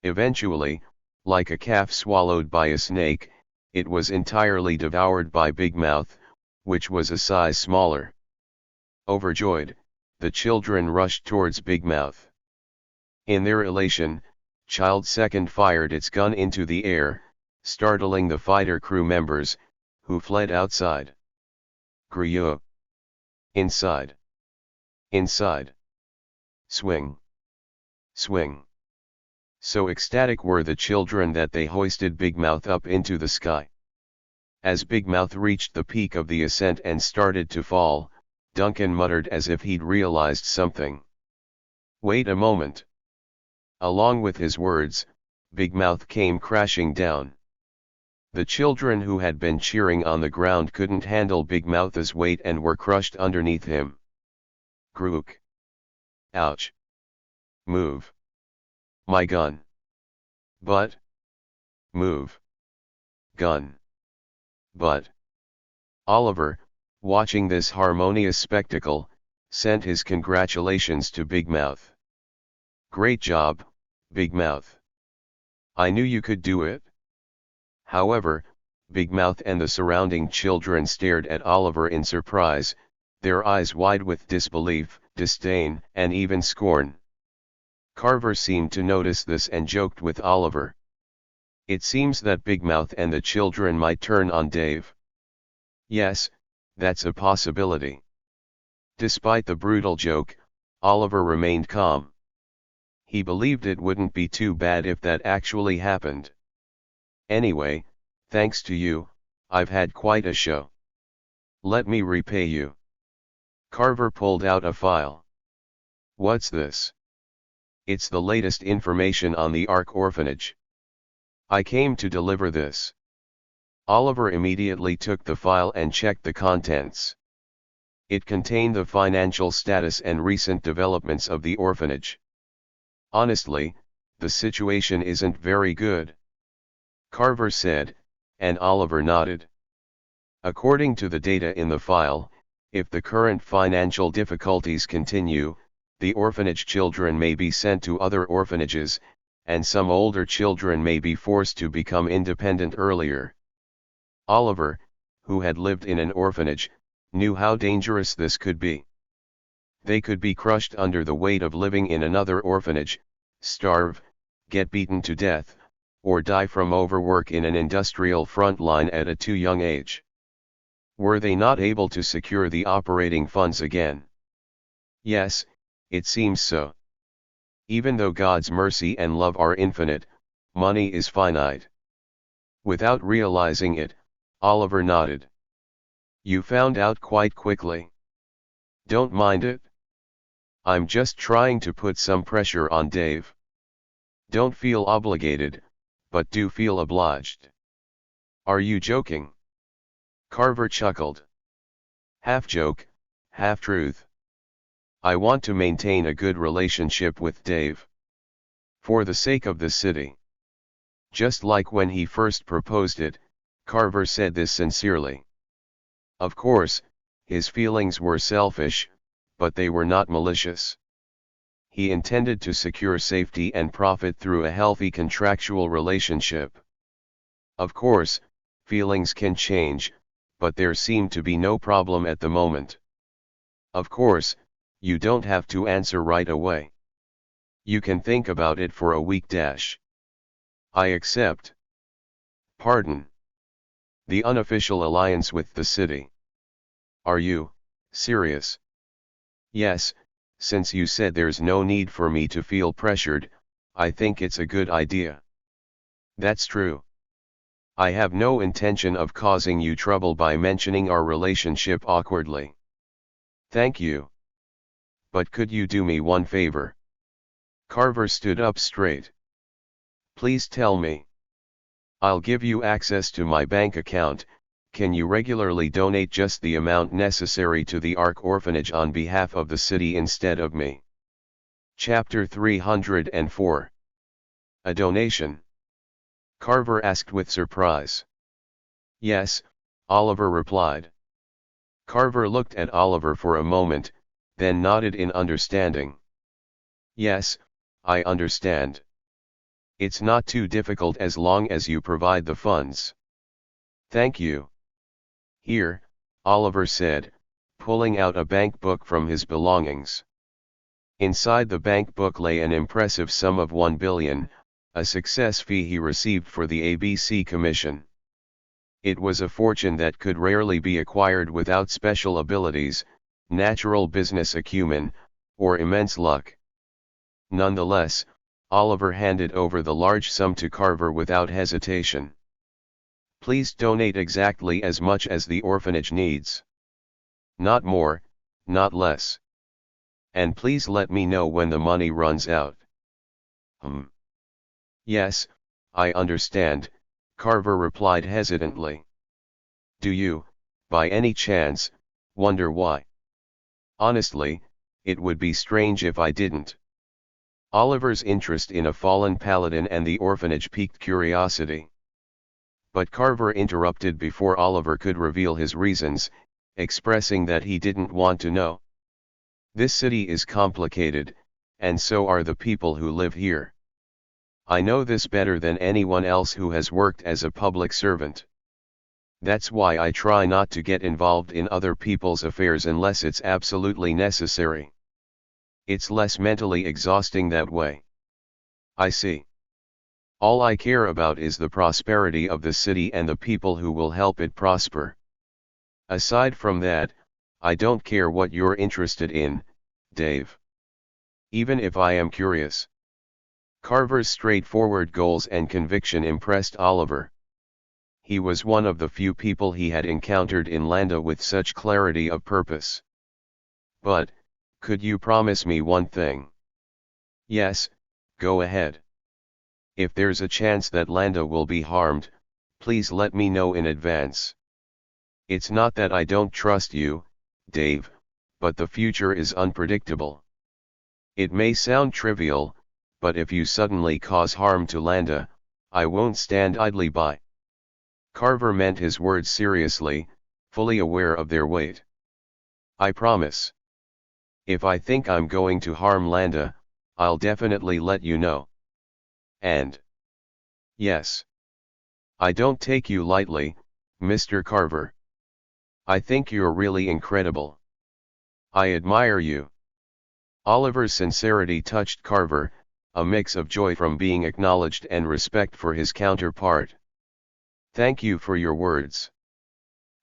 Eventually, like a calf swallowed by a snake, it was entirely devoured by Big Mouth, which was a size smaller. Overjoyed, the children rushed towards Big Mouth. In their elation, Child Second fired its gun into the air, startling the fighter crew members, who fled outside. Gryo! Inside! Inside! Swing! Swing! So ecstatic were the children that they hoisted Big Mouth up into the sky. As Big Mouth reached the peak of the ascent and started to fall, Duncan muttered as if he'd realized something. Wait a moment. Along with his words, Big Mouth came crashing down. The children who had been cheering on the ground couldn't handle Big Mouth's weight and were crushed underneath him. Grook! Ouch! Move! My gun! But! Move! Gun! But! Oliver, watching this harmonious spectacle, sent his congratulations to Big Mouth. Great job, Big Mouth! I knew you could do it. However, Big Mouth and the surrounding children stared at Oliver in surprise, their eyes wide with disbelief, disdain, and even scorn. Carver seemed to notice this and joked with Oliver. It seems that Big Mouth and the children might turn on Dave. Yes, that's a possibility. Despite the brutal joke, Oliver remained calm. He believed it wouldn't be too bad if that actually happened. Anyway, thanks to you, I've had quite a show. Let me repay you. Carver pulled out a file. What's this? It's the latest information on the Ark Orphanage. I came to deliver this. Oliver immediately took the file and checked the contents. It contained the financial status and recent developments of the orphanage. Honestly, the situation isn't very good, Carver said, and Oliver nodded. According to the data in the file, if the current financial difficulties continue, the orphanage children may be sent to other orphanages, and some older children may be forced to become independent earlier. Oliver, who had lived in an orphanage, knew how dangerous this could be. They could be crushed under the weight of living in another orphanage, starve, get beaten to death, or die from overwork in an industrial front line at a too young age. Were they not able to secure the operating funds again? Yes, it seems so. Even though God's mercy and love are infinite, money is finite. Without realizing it, Oliver nodded. You found out quite quickly. Don't mind it. I'm just trying to put some pressure on Dave. Don't feel obligated, but do feel obliged. Are you joking? Carver chuckled. Half joke, half truth. I want to maintain a good relationship with Dave. For the sake of the city. Just like when he first proposed it, Carver said this sincerely. Of course, his feelings were selfish, but they were not malicious. He intended to secure safety and profit through a healthy contractual relationship. Of course, feelings can change, but there seemed to be no problem at the moment. Of course, you don't have to answer right away. You can think about it for a week. I accept. Pardon. The unofficial alliance with the city. Are you serious? Yes, since you said there's no need for me to feel pressured, I think it's a good idea. That's true. I have no intention of causing you trouble by mentioning our relationship awkwardly. Thank you. But could you do me one favor? Carver stood up straight. Please tell me. I'll give you access to my bank account. Can you regularly donate just the amount necessary to the Ark Orphanage on behalf of the city instead of me? Chapter 304. A donation? Carver asked with surprise. Yes, Oliver replied. Carver looked at Oliver for a moment, then nodded in understanding. Yes, I understand. It's not too difficult as long as you provide the funds. Thank you. Here, Oliver said, pulling out a bank book from his belongings. Inside the bank book lay an impressive sum of 1 billion, a success fee he received for the ABC commission. It was a fortune that could rarely be acquired without special abilities, natural business acumen, or immense luck. Nonetheless, Oliver handed over the large sum to Carver without hesitation. Please donate exactly as much as the orphanage needs. Not more, not less. And please let me know when the money runs out. Yes, I understand, Carver replied hesitantly. Do you, by any chance, wonder why? Honestly, it would be strange if I didn't. Oliver's interest in a fallen paladin and the orphanage piqued curiosity. But Carver interrupted before Oliver could reveal his reasons, expressing that he didn't want to know. This city is complicated, and so are the people who live here. I know this better than anyone else who has worked as a public servant. That's why I try not to get involved in other people's affairs unless it's absolutely necessary. It's less mentally exhausting that way. I see. All I care about is the prosperity of the city and the people who will help it prosper. Aside from that, I don't care what you're interested in, Dave. Even if I am curious. Carver's straightforward goals and conviction impressed Oliver. He was one of the few people he had encountered in Landa with such clarity of purpose. But, could you promise me one thing? Yes, go ahead. If there's a chance that Landa will be harmed, please let me know in advance. It's not that I don't trust you, Dave, but the future is unpredictable. It may sound trivial, but if you suddenly cause harm to Landa, I won't stand idly by. Carver meant his words seriously, fully aware of their weight. I promise. If I think I'm going to harm Landa, I'll definitely let you know. And yes, I don't take you lightly, Mr. Carver. I think you're really incredible. I admire you. Oliver's sincerity touched Carver, a mix of joy from being acknowledged and respect for his counterpart. Thank you for your words.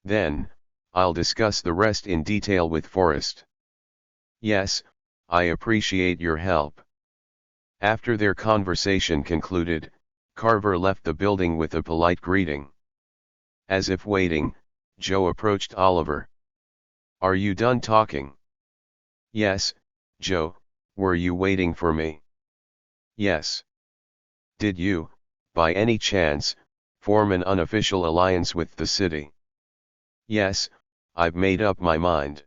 Then, I'll discuss the rest in detail with Forrest. Yes, I appreciate your help. After their conversation concluded, Carver left the building with a polite greeting. As if waiting, Joe approached Oliver. Are you done talking? Yes, Joe, were you waiting for me? Yes. Did you, by any chance, form an unofficial alliance with the city? Yes, I've made up my mind.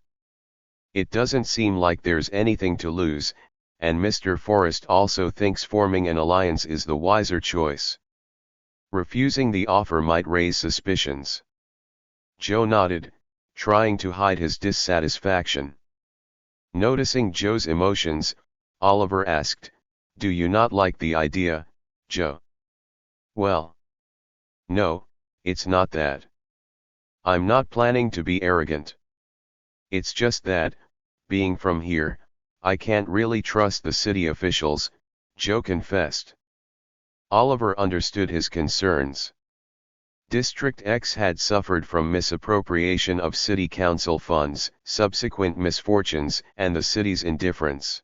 It doesn't seem like there's anything to lose, and Mr. Forrest also thinks forming an alliance is the wiser choice. Refusing the offer might raise suspicions. Joe nodded, trying to hide his dissatisfaction. Noticing Joe's emotions, Oliver asked, "Do you not like the idea, Joe?" "Well, no, it's not that. I'm not planning to be arrogant. It's just that, being from here, I can't really trust the city officials," Joe confessed. Oliver understood his concerns. District X had suffered from misappropriation of city council funds, subsequent misfortunes, and the city's indifference.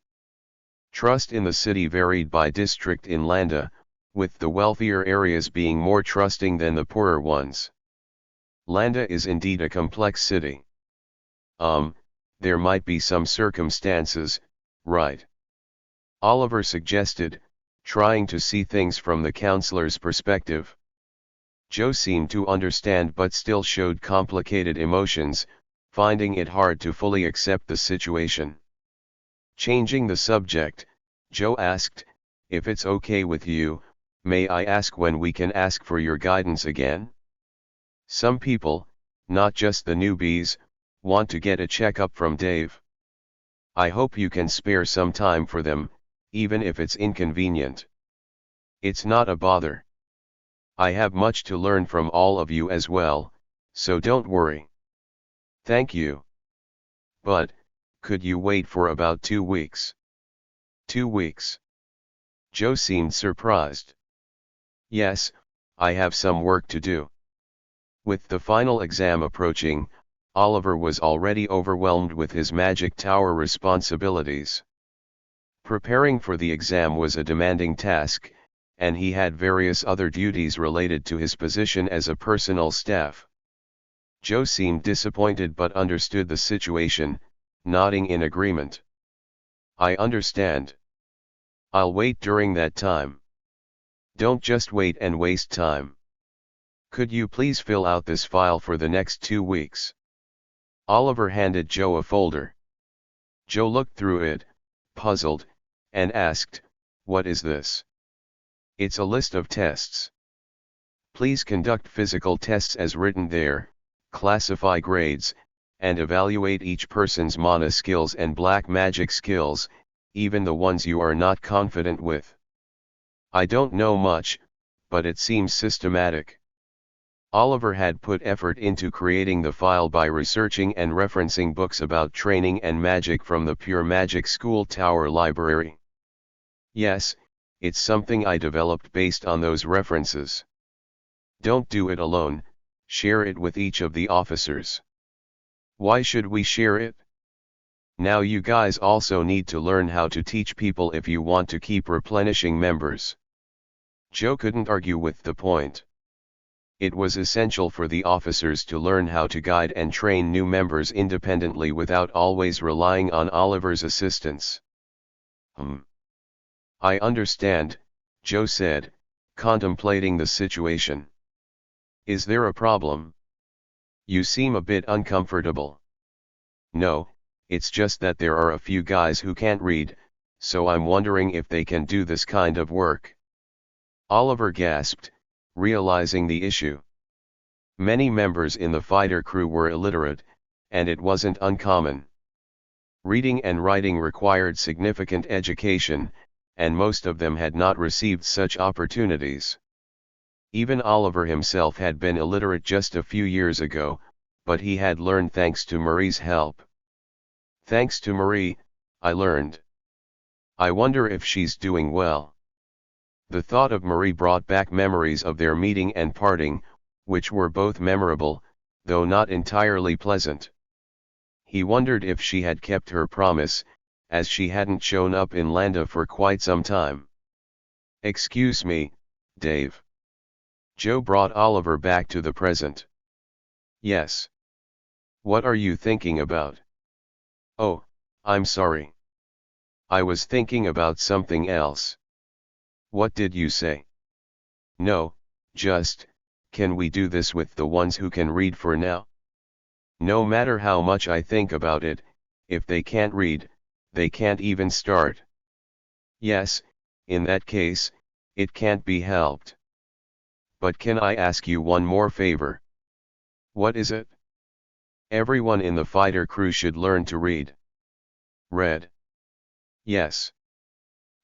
Trust in the city varied by district in Landa, with the wealthier areas being more trusting than the poorer ones. Landa is indeed a complex city. There might be some circumstances, right? Oliver suggested, trying to see things from the counselor's perspective. Joe seemed to understand but still showed complicated emotions, finding it hard to fully accept the situation. Changing the subject, Joe asked, "If it's okay with you, may I ask when we can ask for your guidance again? Some people, not just the newbies, want to get a checkup from Dave. I hope you can spare some time for them, even if it's inconvenient. It's not a bother. I have much to learn from all of you as well, so don't worry." "Thank you. But, could you wait for about 2 weeks? 2 weeks?" Joe seemed surprised. "Yes, I have some work to do." With the final exam approaching, Oliver was already overwhelmed with his magic tower responsibilities. Preparing for the exam was a demanding task, and he had various other duties related to his position as a personal staff. Joe seemed disappointed but understood the situation, nodding in agreement. "I understand. I'll wait during that time." "Don't just wait and waste time. Could you please fill out this file for the next 2 weeks?" Oliver handed Joe a folder. Joe looked through it, puzzled, and asked, "What is this?" "It's a list of tests. Please conduct physical tests as written there, classify grades, and evaluate each person's mana skills and black magic skills, even the ones you are not confident with." "I don't know much, but it seems systematic." Oliver had put effort into creating the file by researching and referencing books about training and magic from the Pure Magic School Tower Library. "Yes, it's something I developed based on those references." "Don't do it alone, share it with each of the officers." "Why should we share it?" "Now you guys also need to learn how to teach people if you want to keep replenishing members." Joe couldn't argue with the point. It was essential for the officers to learn how to guide and train new members independently without always relying on Oliver's assistance. "I understand," Joe said, contemplating the situation. "Is there a problem? You seem a bit uncomfortable." "No, it's just that there are a few guys who can't read, so I'm wondering if they can do this kind of work." Oliver gasped, realizing the issue. Many members in the fighter crew were illiterate, and it wasn't uncommon. Reading and writing required significant education, and most of them had not received such opportunities. Even Oliver himself had been illiterate just a few years ago, but he had learned thanks to Marie's help. "Thanks to Marie, I learned. I wonder if she's doing well." The thought of Marie brought back memories of their meeting and parting, which were both memorable, though not entirely pleasant. He wondered if she had kept her promise, as she hadn't shown up in Landa for quite some time. "Excuse me, Dave." Joe brought Oliver back to the present. "Yes. What are you thinking about?" "Oh, I'm sorry. I was thinking about something else. What did you say? No, just, can we do this with the ones who can read for now? No matter how much I think about it, if they can't read, they can't even start. Yes, in that case, it can't be helped. But can I ask you one more favor? What is it? Everyone in the fighter crew should learn to read. Read. Yes.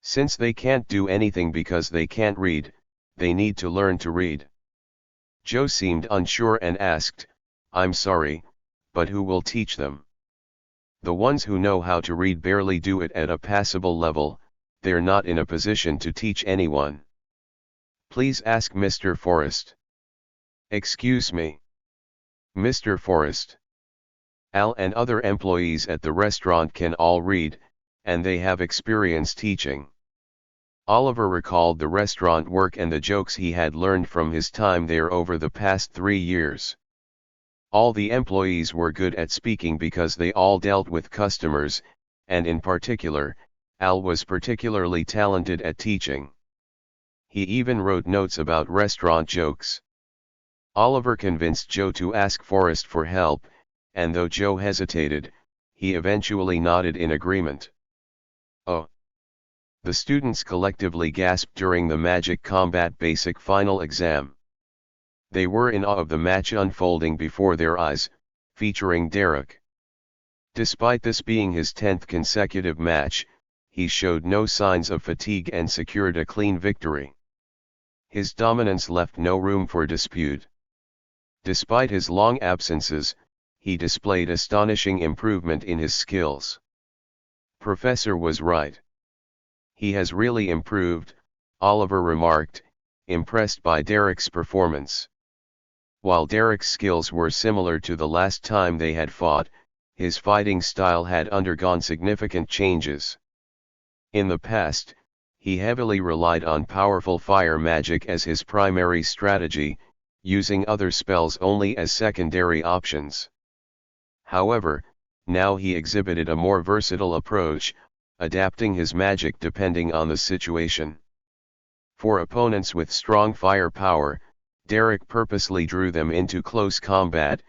Since they can't do anything because they can't read, they need to learn to read. Joe seemed unsure and asked, I'm sorry, but who will teach them? The ones who know how to read barely do it at a passable level, they're not in a position to teach anyone. Please ask Mr. Forrest. Excuse me. Mr. Forrest. Al and other employees at the restaurant can all read, and they have experience teaching. Oliver recalled the restaurant work and the jokes he had learned from his time there over the past 3 years. All the employees were good at speaking because they all dealt with customers, and in particular, Al was particularly talented at teaching. He even wrote notes about restaurant jokes. Oliver convinced Joe to ask Forrest for help, and though Joe hesitated, he eventually nodded in agreement. Oh! The students collectively gasped during the Magic Combat Basic Final exam. They were in awe of the match unfolding before their eyes, featuring Derek. Despite this being his 10th consecutive match, he showed no signs of fatigue and secured a clean victory. His dominance left no room for dispute. Despite his long absences, he displayed astonishing improvement in his skills. Professor was right. He has really improved, Oliver remarked, impressed by Derek's performance. While Derek's skills were similar to the last time they had fought, his fighting style had undergone significant changes. In the past, he heavily relied on powerful fire magic as his primary strategy, using other spells only as secondary options. However, now he exhibited a more versatile approach, adapting his magic depending on the situation. For opponents with strong firepower, Derek purposely drew them into close combat,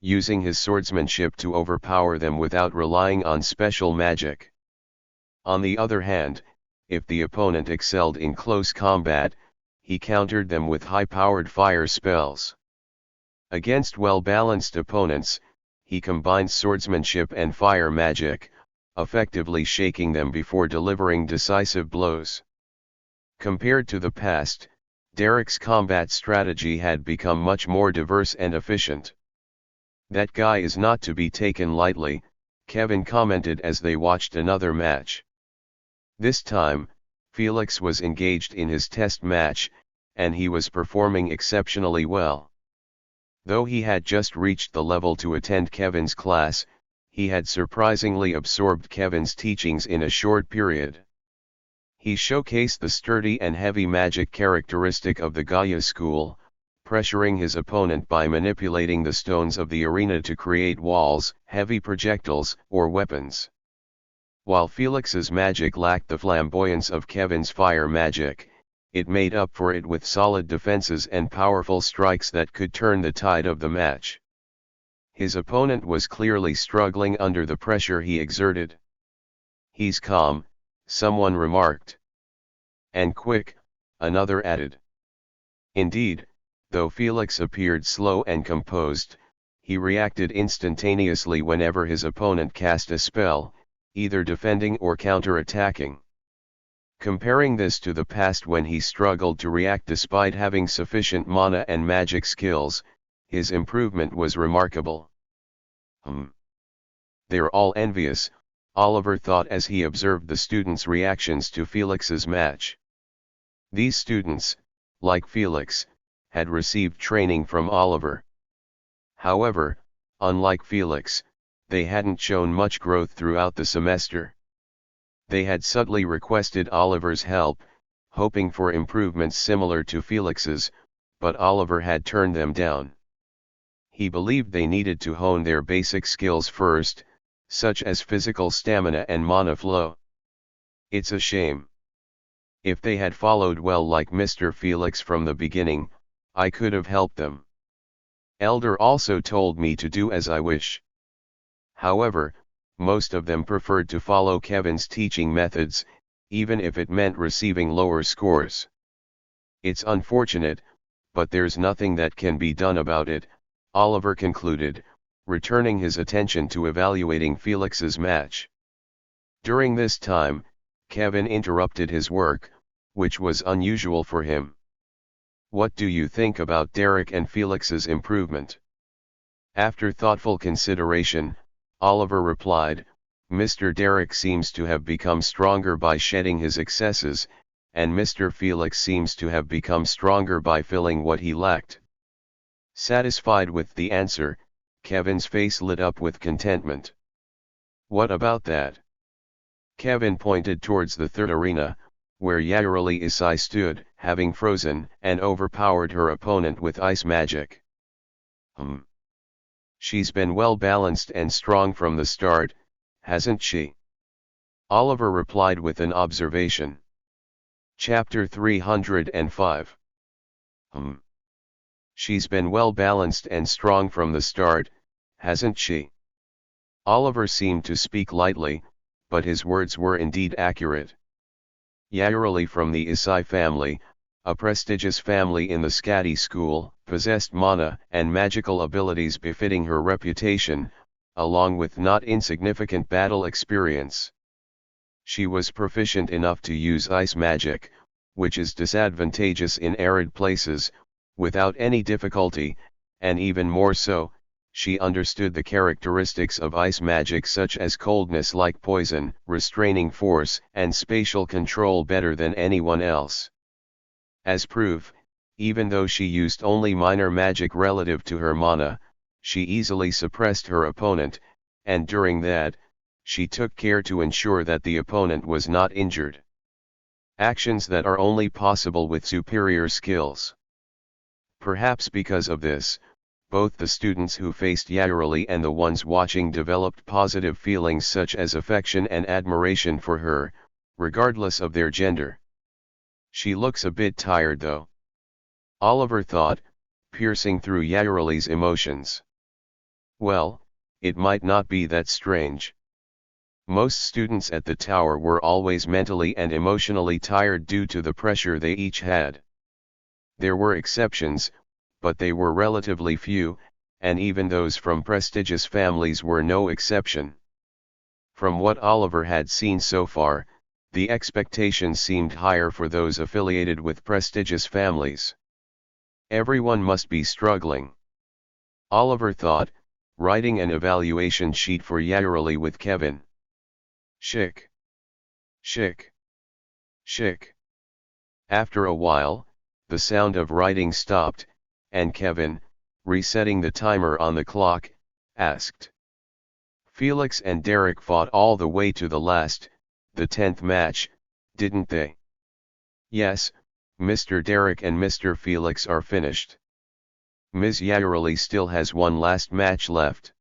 using his swordsmanship to overpower them without relying on special magic. On the other hand, if the opponent excelled in close combat, he countered them with high-powered fire spells. Against well-balanced opponents, he combined swordsmanship and fire magic, effectively shaking them before delivering decisive blows. Compared to the past, Derek's combat strategy had become much more diverse and efficient. That guy is not to be taken lightly, Kevin commented as they watched another match. This time, Felix was engaged in his test match, and he was performing exceptionally well. Though he had just reached the level to attend Kevin's class, he had surprisingly absorbed Kevin's teachings in a short period. He showcased the sturdy and heavy magic characteristic of the Gaia school, pressuring his opponent by manipulating the stones of the arena to create walls, heavy projectiles, or weapons. While Felix's magic lacked the flamboyance of Kevin's fire magic, it made up for it with solid defenses and powerful strikes that could turn the tide of the match. His opponent was clearly struggling under the pressure he exerted. "He's calm," someone remarked. "And quick," another added. Indeed, though Felix appeared slow and composed, he reacted instantaneously whenever his opponent cast a spell, either defending or counter-attacking. Comparing this to the past when he struggled to react despite having sufficient mana and magic skills, his improvement was remarkable. They're all envious, Oliver thought as he observed the students' reactions to Felix's match. These students, like Felix, had received training from Oliver. However, unlike Felix, they hadn't shown much growth throughout the semester. They had subtly requested Oliver's help, hoping for improvements similar to Felix's, but Oliver had turned them down. He believed they needed to hone their basic skills first, such as physical stamina and mana flow. It's a shame. If they had followed well like Mr. Felix from the beginning, I could have helped them. Elder also told me to do as I wish. However, most of them preferred to follow Kevin's teaching methods, even if it meant receiving lower scores. It's unfortunate, but there's nothing that can be done about it, Oliver concluded, returning his attention to evaluating Felix's match. During this time, Kevin interrupted his work, which was unusual for him. What do you think about Derek and Felix's improvement? After thoughtful consideration, Oliver replied, Mr. Derek seems to have become stronger by shedding his excesses, and Mr. Felix seems to have become stronger by filling what he lacked. Satisfied with the answer, Kevin's face lit up with contentment. What about that? Kevin pointed towards the third arena, where Yareli Isai stood, having frozen and overpowered her opponent with ice magic. She's been well balanced and strong from the start, hasn't she? Oliver replied with an observation. Chapter 305. She's been well balanced and strong from the start, hasn't she? Oliver seemed to speak lightly, but his words were indeed accurate. Yareli from the Isai family, a prestigious family in the Skadi school, possessed mana and magical abilities befitting her reputation, along with not insignificant battle experience. She was proficient enough to use ice magic, which is disadvantageous in arid places, without any difficulty, and even more so, she understood the characteristics of ice magic such as coldness like poison, restraining force, and spatial control better than anyone else. As proof, even though she used only minor magic relative to her mana, she easily suppressed her opponent, and during that, she took care to ensure that the opponent was not injured. Actions that are only possible with superior skills. Perhaps because of this, both the students who faced Yareli and the ones watching developed positive feelings such as affection and admiration for her, regardless of their gender. She looks a bit tired though. Oliver thought, piercing through Yareli's emotions. Well, it might not be that strange. Most students at the tower were always mentally and emotionally tired due to the pressure they each had. There were exceptions, but they were relatively few, and even those from prestigious families were no exception. From what Oliver had seen so far, the expectations seemed higher for those affiliated with prestigious families. Everyone must be struggling. Oliver thought, writing an evaluation sheet for Yareli with Kevin. Shick. Shick. Shick. After a while, the sound of writing stopped, and Kevin, resetting the timer on the clock, asked. Felix and Derek fought all the way to the last, the 10th match, didn't they? Yes, Mr. Derek and Mr. Felix are finished. Ms. Yareli still has one last match left.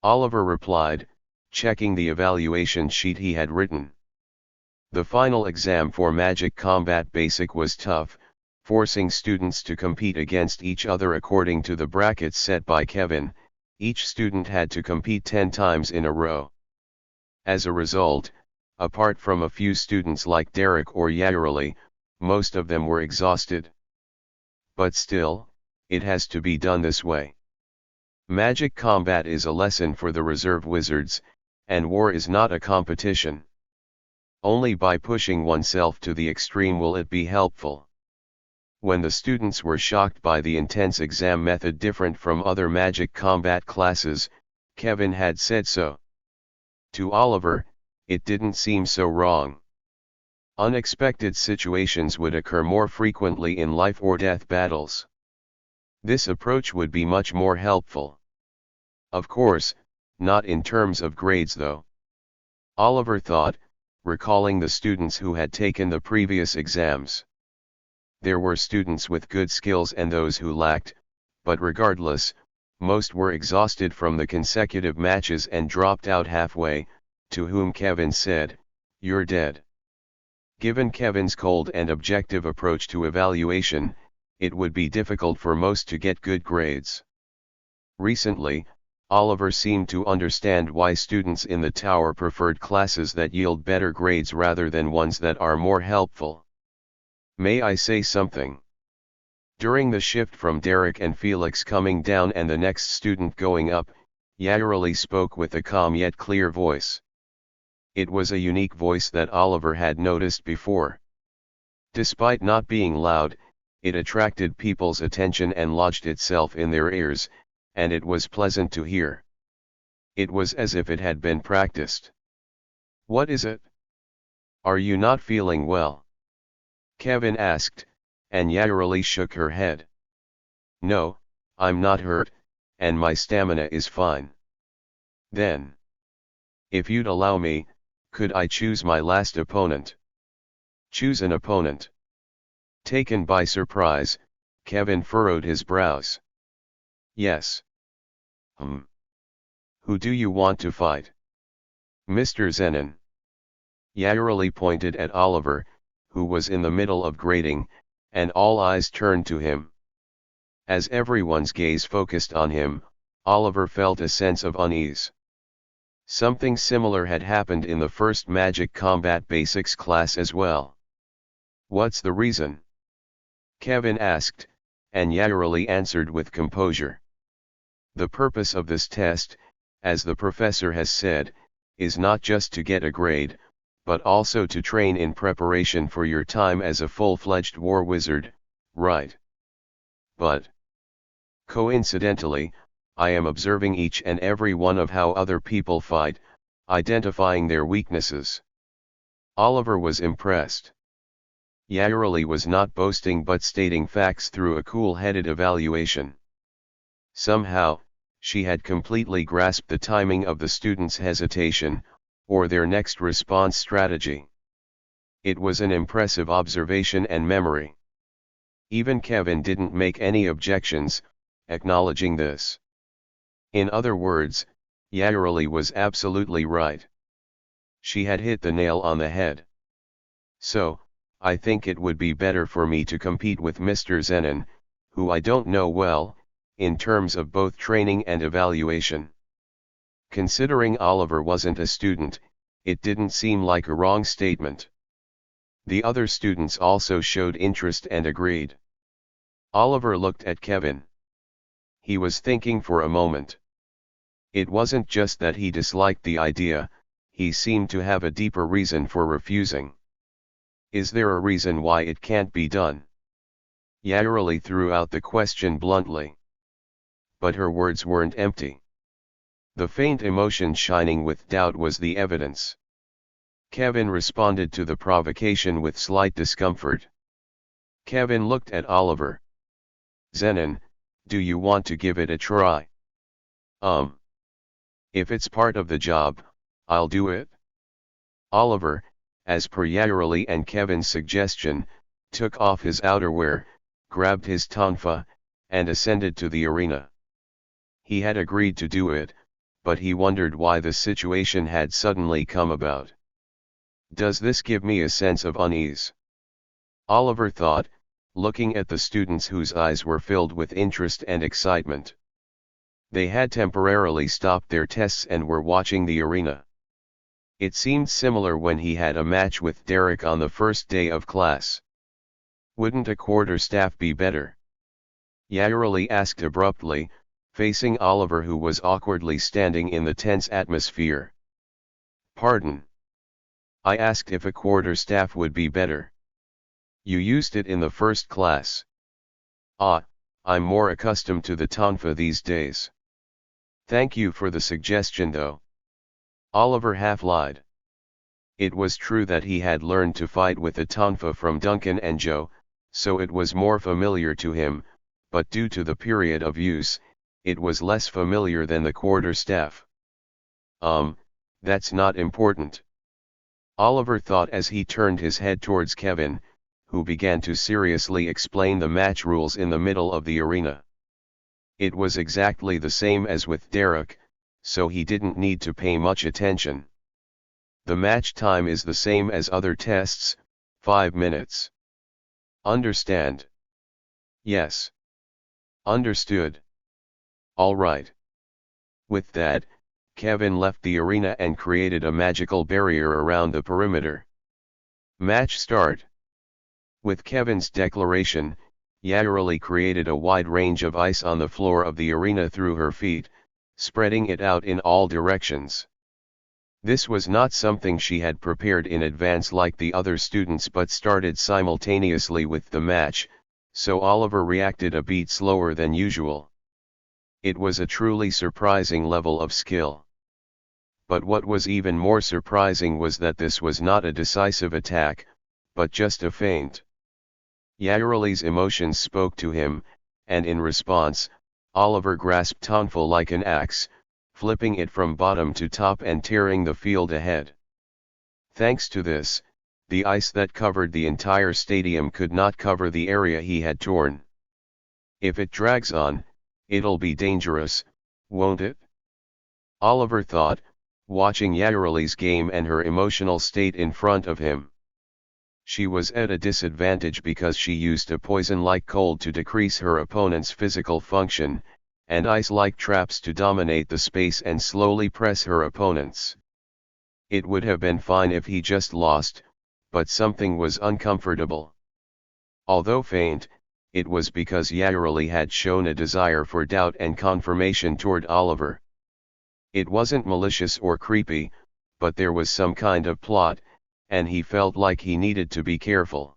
Oliver replied, checking the evaluation sheet he had written. The final exam for Magic Combat Basic was tough, forcing students to compete against each other according to the brackets set by Kevin. Each student had to compete 10 times in a row. As a result, apart from a few students like Derek or Yareli, most of them were exhausted. But still, it has to be done this way. Magic combat is a lesson for the reserve wizards, and war is not a competition. Only by pushing oneself to the extreme will it be helpful. When the students were shocked by the intense exam method different from other magic combat classes, Kevin had said so. To Oliver, it didn't seem so wrong. Unexpected situations would occur more frequently in life or death battles. This approach would be much more helpful. Of course, not in terms of grades though. Oliver thought, recalling the students who had taken the previous exams. There were students with good skills and those who lacked, but regardless, most were exhausted from the consecutive matches and dropped out halfway, to whom Kevin said, "You're dead." Given Kevin's cold and objective approach to evaluation, it would be difficult for most to get good grades. Recently, Oliver seemed to understand why students in the tower preferred classes that yield better grades rather than ones that are more helpful. May I say something? During the shift from Derek and Felix coming down and the next student going up, Yareli spoke with a calm yet clear voice. It was a unique voice that Oliver had noticed before. Despite not being loud, it attracted people's attention and lodged itself in their ears, and it was pleasant to hear. It was as if it had been practiced. "What is it? Are you not feeling well?" Kevin asked, and Yareli shook her head. "No, I'm not hurt, and my stamina is fine." "Then, if you'd allow me, could I choose my last opponent?" "Choose an opponent." Taken by surprise, Kevin furrowed his brows. "Yes." Who do you want to fight?" "Mr. Zenon." Yareli pointed at Oliver, who was in the middle of grading, and all eyes turned to him. As everyone's gaze focused on him, Oliver felt a sense of unease. Something similar had happened in the first Magic Combat Basics class as well. "What's the reason?" Kevin asked, and Yareli answered with composure. "The purpose of this test, as the professor has said, is not just to get a grade, but also to train in preparation for your time as a full-fledged war wizard, right?" "But coincidentally, I am observing each and every one of how other people fight, identifying their weaknesses." Oliver was impressed. Yareli was not boasting but stating facts through a cool-headed evaluation. Somehow, she had completely grasped the timing of the students' hesitation, or their next response strategy. It was an impressive observation and memory. Even Kevin didn't make any objections, acknowledging this. In other words, Yareli was absolutely right. She had hit the nail on the head. "So, I think it would be better for me to compete with Mr. Zenon, who I don't know well, in terms of both training and evaluation." Considering Oliver wasn't a student, it didn't seem like a wrong statement. The other students also showed interest and agreed. Oliver looked at Kevin. He was thinking for a moment. It wasn't just that he disliked the idea, he seemed to have a deeper reason for refusing. "Is there a reason why it can't be done?" Yareli threw out the question bluntly. But her words weren't empty. The faint emotion shining with doubt was the evidence. Kevin responded to the provocation with slight discomfort. Kevin looked at Oliver. "Zenon, do you want to give it a try?" If it's part of the job, I'll do it." Oliver, as per Yareli and Kevin's suggestion, took off his outerwear, grabbed his tonfa, and ascended to the arena. He had agreed to do it, but he wondered why the situation had suddenly come about. "Does this give me a sense of unease?" Oliver thought, looking at the students whose eyes were filled with interest and excitement. They had temporarily stopped their tests and were watching the arena. It seemed similar when he had a match with Derek on the first day of class. "Wouldn't a quarterstaff be better?" Yareli asked abruptly, facing Oliver, who was awkwardly standing in the tense atmosphere. "Pardon? I asked if a quarterstaff would be better. You used it in the first class." "Ah, I'm more accustomed to the tonfa these days." "Thank you for the suggestion though." Oliver half lied. It was true that he had learned to fight with the tonfa from Duncan and Joe, so it was more familiar to him, but due to the period of use, it was less familiar than the quarterstaff. That's not important," Oliver thought as he turned his head towards Kevin, who began to seriously explain the match rules in the middle of the arena. It was exactly the same as with Derek, so he didn't need to pay much attention. "The match time is the same as other tests, 5 minutes. Understand? Yes. Understood. All right. With that, Kevin left the arena and created a magical barrier around the perimeter. Match start. With Kevin's declaration, Yairali created a wide range of ice on the floor of the arena through her feet, spreading it out in all directions. This was not something she had prepared in advance like the other students but started simultaneously with the match, so Oliver reacted a bit slower than usual. It was a truly surprising level of skill. But what was even more surprising was that this was not a decisive attack, but just a feint. Yairali's emotions spoke to him, and in response, Oliver grasped Tonfa like an axe, flipping it from bottom to top and tearing the field ahead. Thanks to this, the ice that covered the entire stadium could not cover the area he had torn. If it drags on, it'll be dangerous, won't it? Oliver thought, watching Yairali's game and her emotional state in front of him. She was at a disadvantage because she used a poison-like cold to decrease her opponent's physical function, and ice-like traps to dominate the space and slowly press her opponents. It would have been fine if he just lost, but something was uncomfortable. Although faint, it was because Yairali had shown a desire for doubt and confirmation toward Oliver. It wasn't malicious or creepy, but there was some kind of plot, and he felt like he needed to be careful.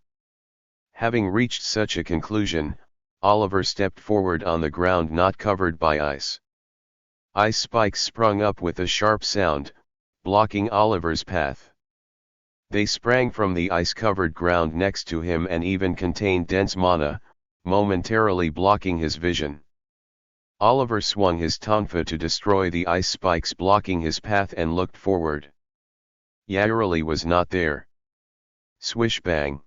Having reached such a conclusion, Oliver stepped forward on the ground not covered by ice. Ice spikes sprung up with a sharp sound, blocking Oliver's path. They sprang from the ice-covered ground next to him and even contained dense mana, momentarily blocking his vision. Oliver swung his tonfa to destroy the ice spikes blocking his path and looked forward. Yairali was not there. Swish bang.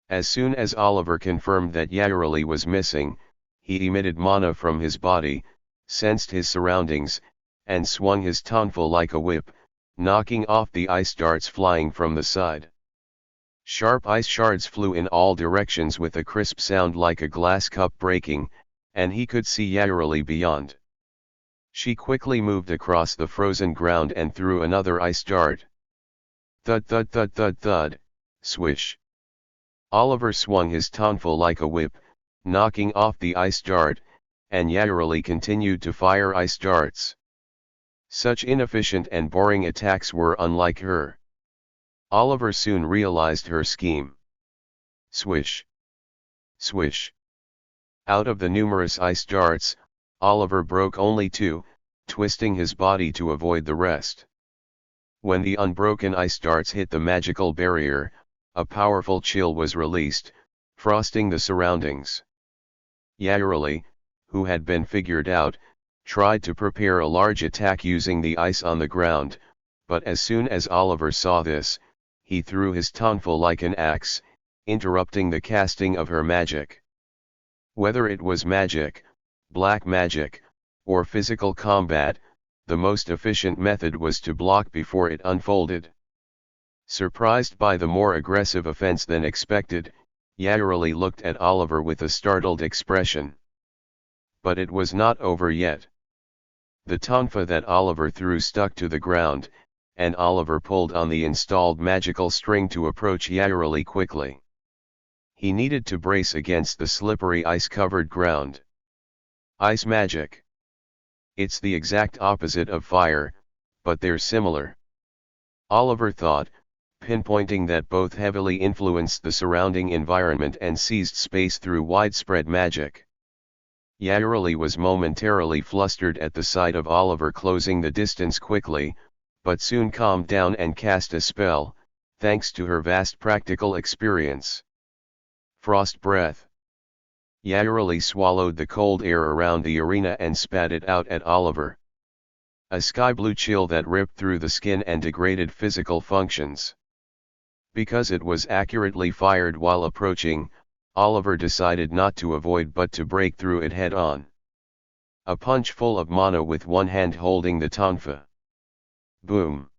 As soon as Oliver confirmed that Yairali was missing, he emitted mana from his body, sensed his surroundings, and swung his tonfa like a whip, knocking off the ice darts flying from the side. Sharp ice shards flew in all directions with a crisp sound like a glass cup breaking, and he could see Yairali beyond. She quickly moved across the frozen ground and threw another ice dart. Thud thud thud thud thud, swish. Oliver swung his tonfa like a whip, knocking off the ice dart, and Yairali continued to fire ice darts. Such inefficient and boring attacks were unlike her. Oliver soon realized her scheme. Swish. Swish. Out of the numerous ice darts, Oliver broke only 2, twisting his body to avoid the rest. When the unbroken ice darts hit the magical barrier, a powerful chill was released, frosting the surroundings. Yairali, who had been figured out, tried to prepare a large attack using the ice on the ground, but as soon as Oliver saw this, he threw his tonfa like an axe, interrupting the casting of her magic. Whether it was magic, black magic, or physical combat, the most efficient method was to block before it unfolded. Surprised by the more aggressive offense than expected, Yairali looked at Oliver with a startled expression. But it was not over yet. The tonfa that Oliver threw stuck to the ground, and Oliver pulled on the installed magical string to approach Yairali quickly. He needed to brace against the slippery ice-covered ground. Ice magic. It's the exact opposite of fire, but they're similar. Oliver thought, pinpointing that both heavily influenced the surrounding environment and seized space through widespread magic. Yairali was momentarily flustered at the sight of Oliver closing the distance quickly, but soon calmed down and cast a spell, thanks to her vast practical experience. Frost breath. Yairali swallowed the cold air around the arena and spat it out at Oliver. A sky-blue chill that ripped through the skin and degraded physical functions. Because it was accurately fired while approaching, Oliver decided not to avoid but to break through it head-on. A punch full of mana with one hand holding the tonfa. Boom.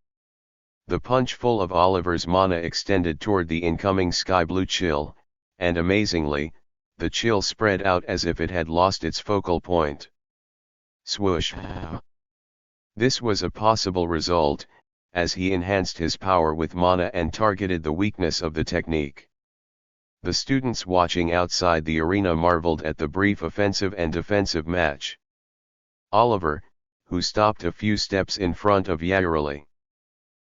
The punch full of Oliver's mana extended toward the incoming sky blue chill, and amazingly, the chill spread out as if it had lost its focal point. Swoosh! This was a possible result, as he enhanced his power with mana and targeted the weakness of the technique. The students watching outside the arena marveled at the brief offensive and defensive match. Oliver, who stopped a few steps in front of Yareli.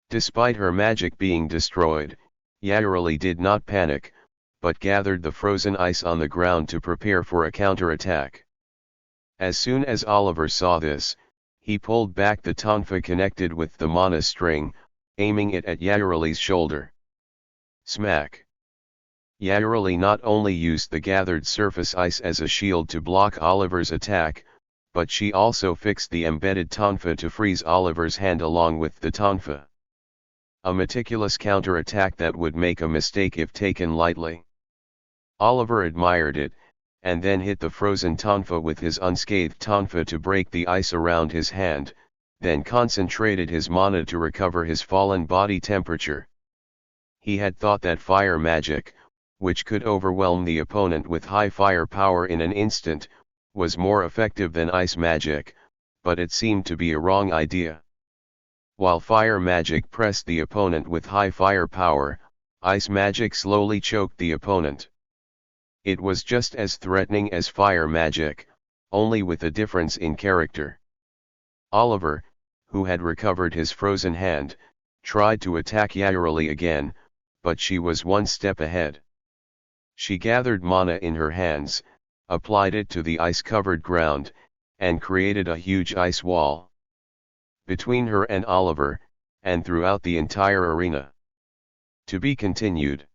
Despite her magic being destroyed, Yareli did not panic, but gathered the frozen ice on the ground to prepare for a counterattack. As soon as Oliver saw this, he pulled back the tonfa connected with the mana string, aiming it at Yareli's shoulder. Smack! Yareli not only used the gathered surface ice as a shield to block Oliver's attack, but she also fixed the embedded tonfa to freeze Oliver's hand along with the tonfa. A meticulous counterattack that would make a mistake if taken lightly. Oliver admired it, and then hit the frozen tonfa with his unscathed tonfa to break the ice around his hand, then concentrated his mana to recover his fallen body temperature. He had thought that fire magic, which could overwhelm the opponent with high fire power in an instant, was more effective than ice magic, but it seemed to be a wrong idea. While fire magic pressed the opponent with high fire power, ice magic slowly choked the opponent. It was just as threatening as fire magic, only with a difference in character. Oliver, who had recovered his frozen hand, tried to attack Yareli again, but she was one step ahead. She gathered mana in her hands, applied it to the ice-covered ground, and created a huge ice wall between her and Oliver, and throughout the entire arena. To be continued.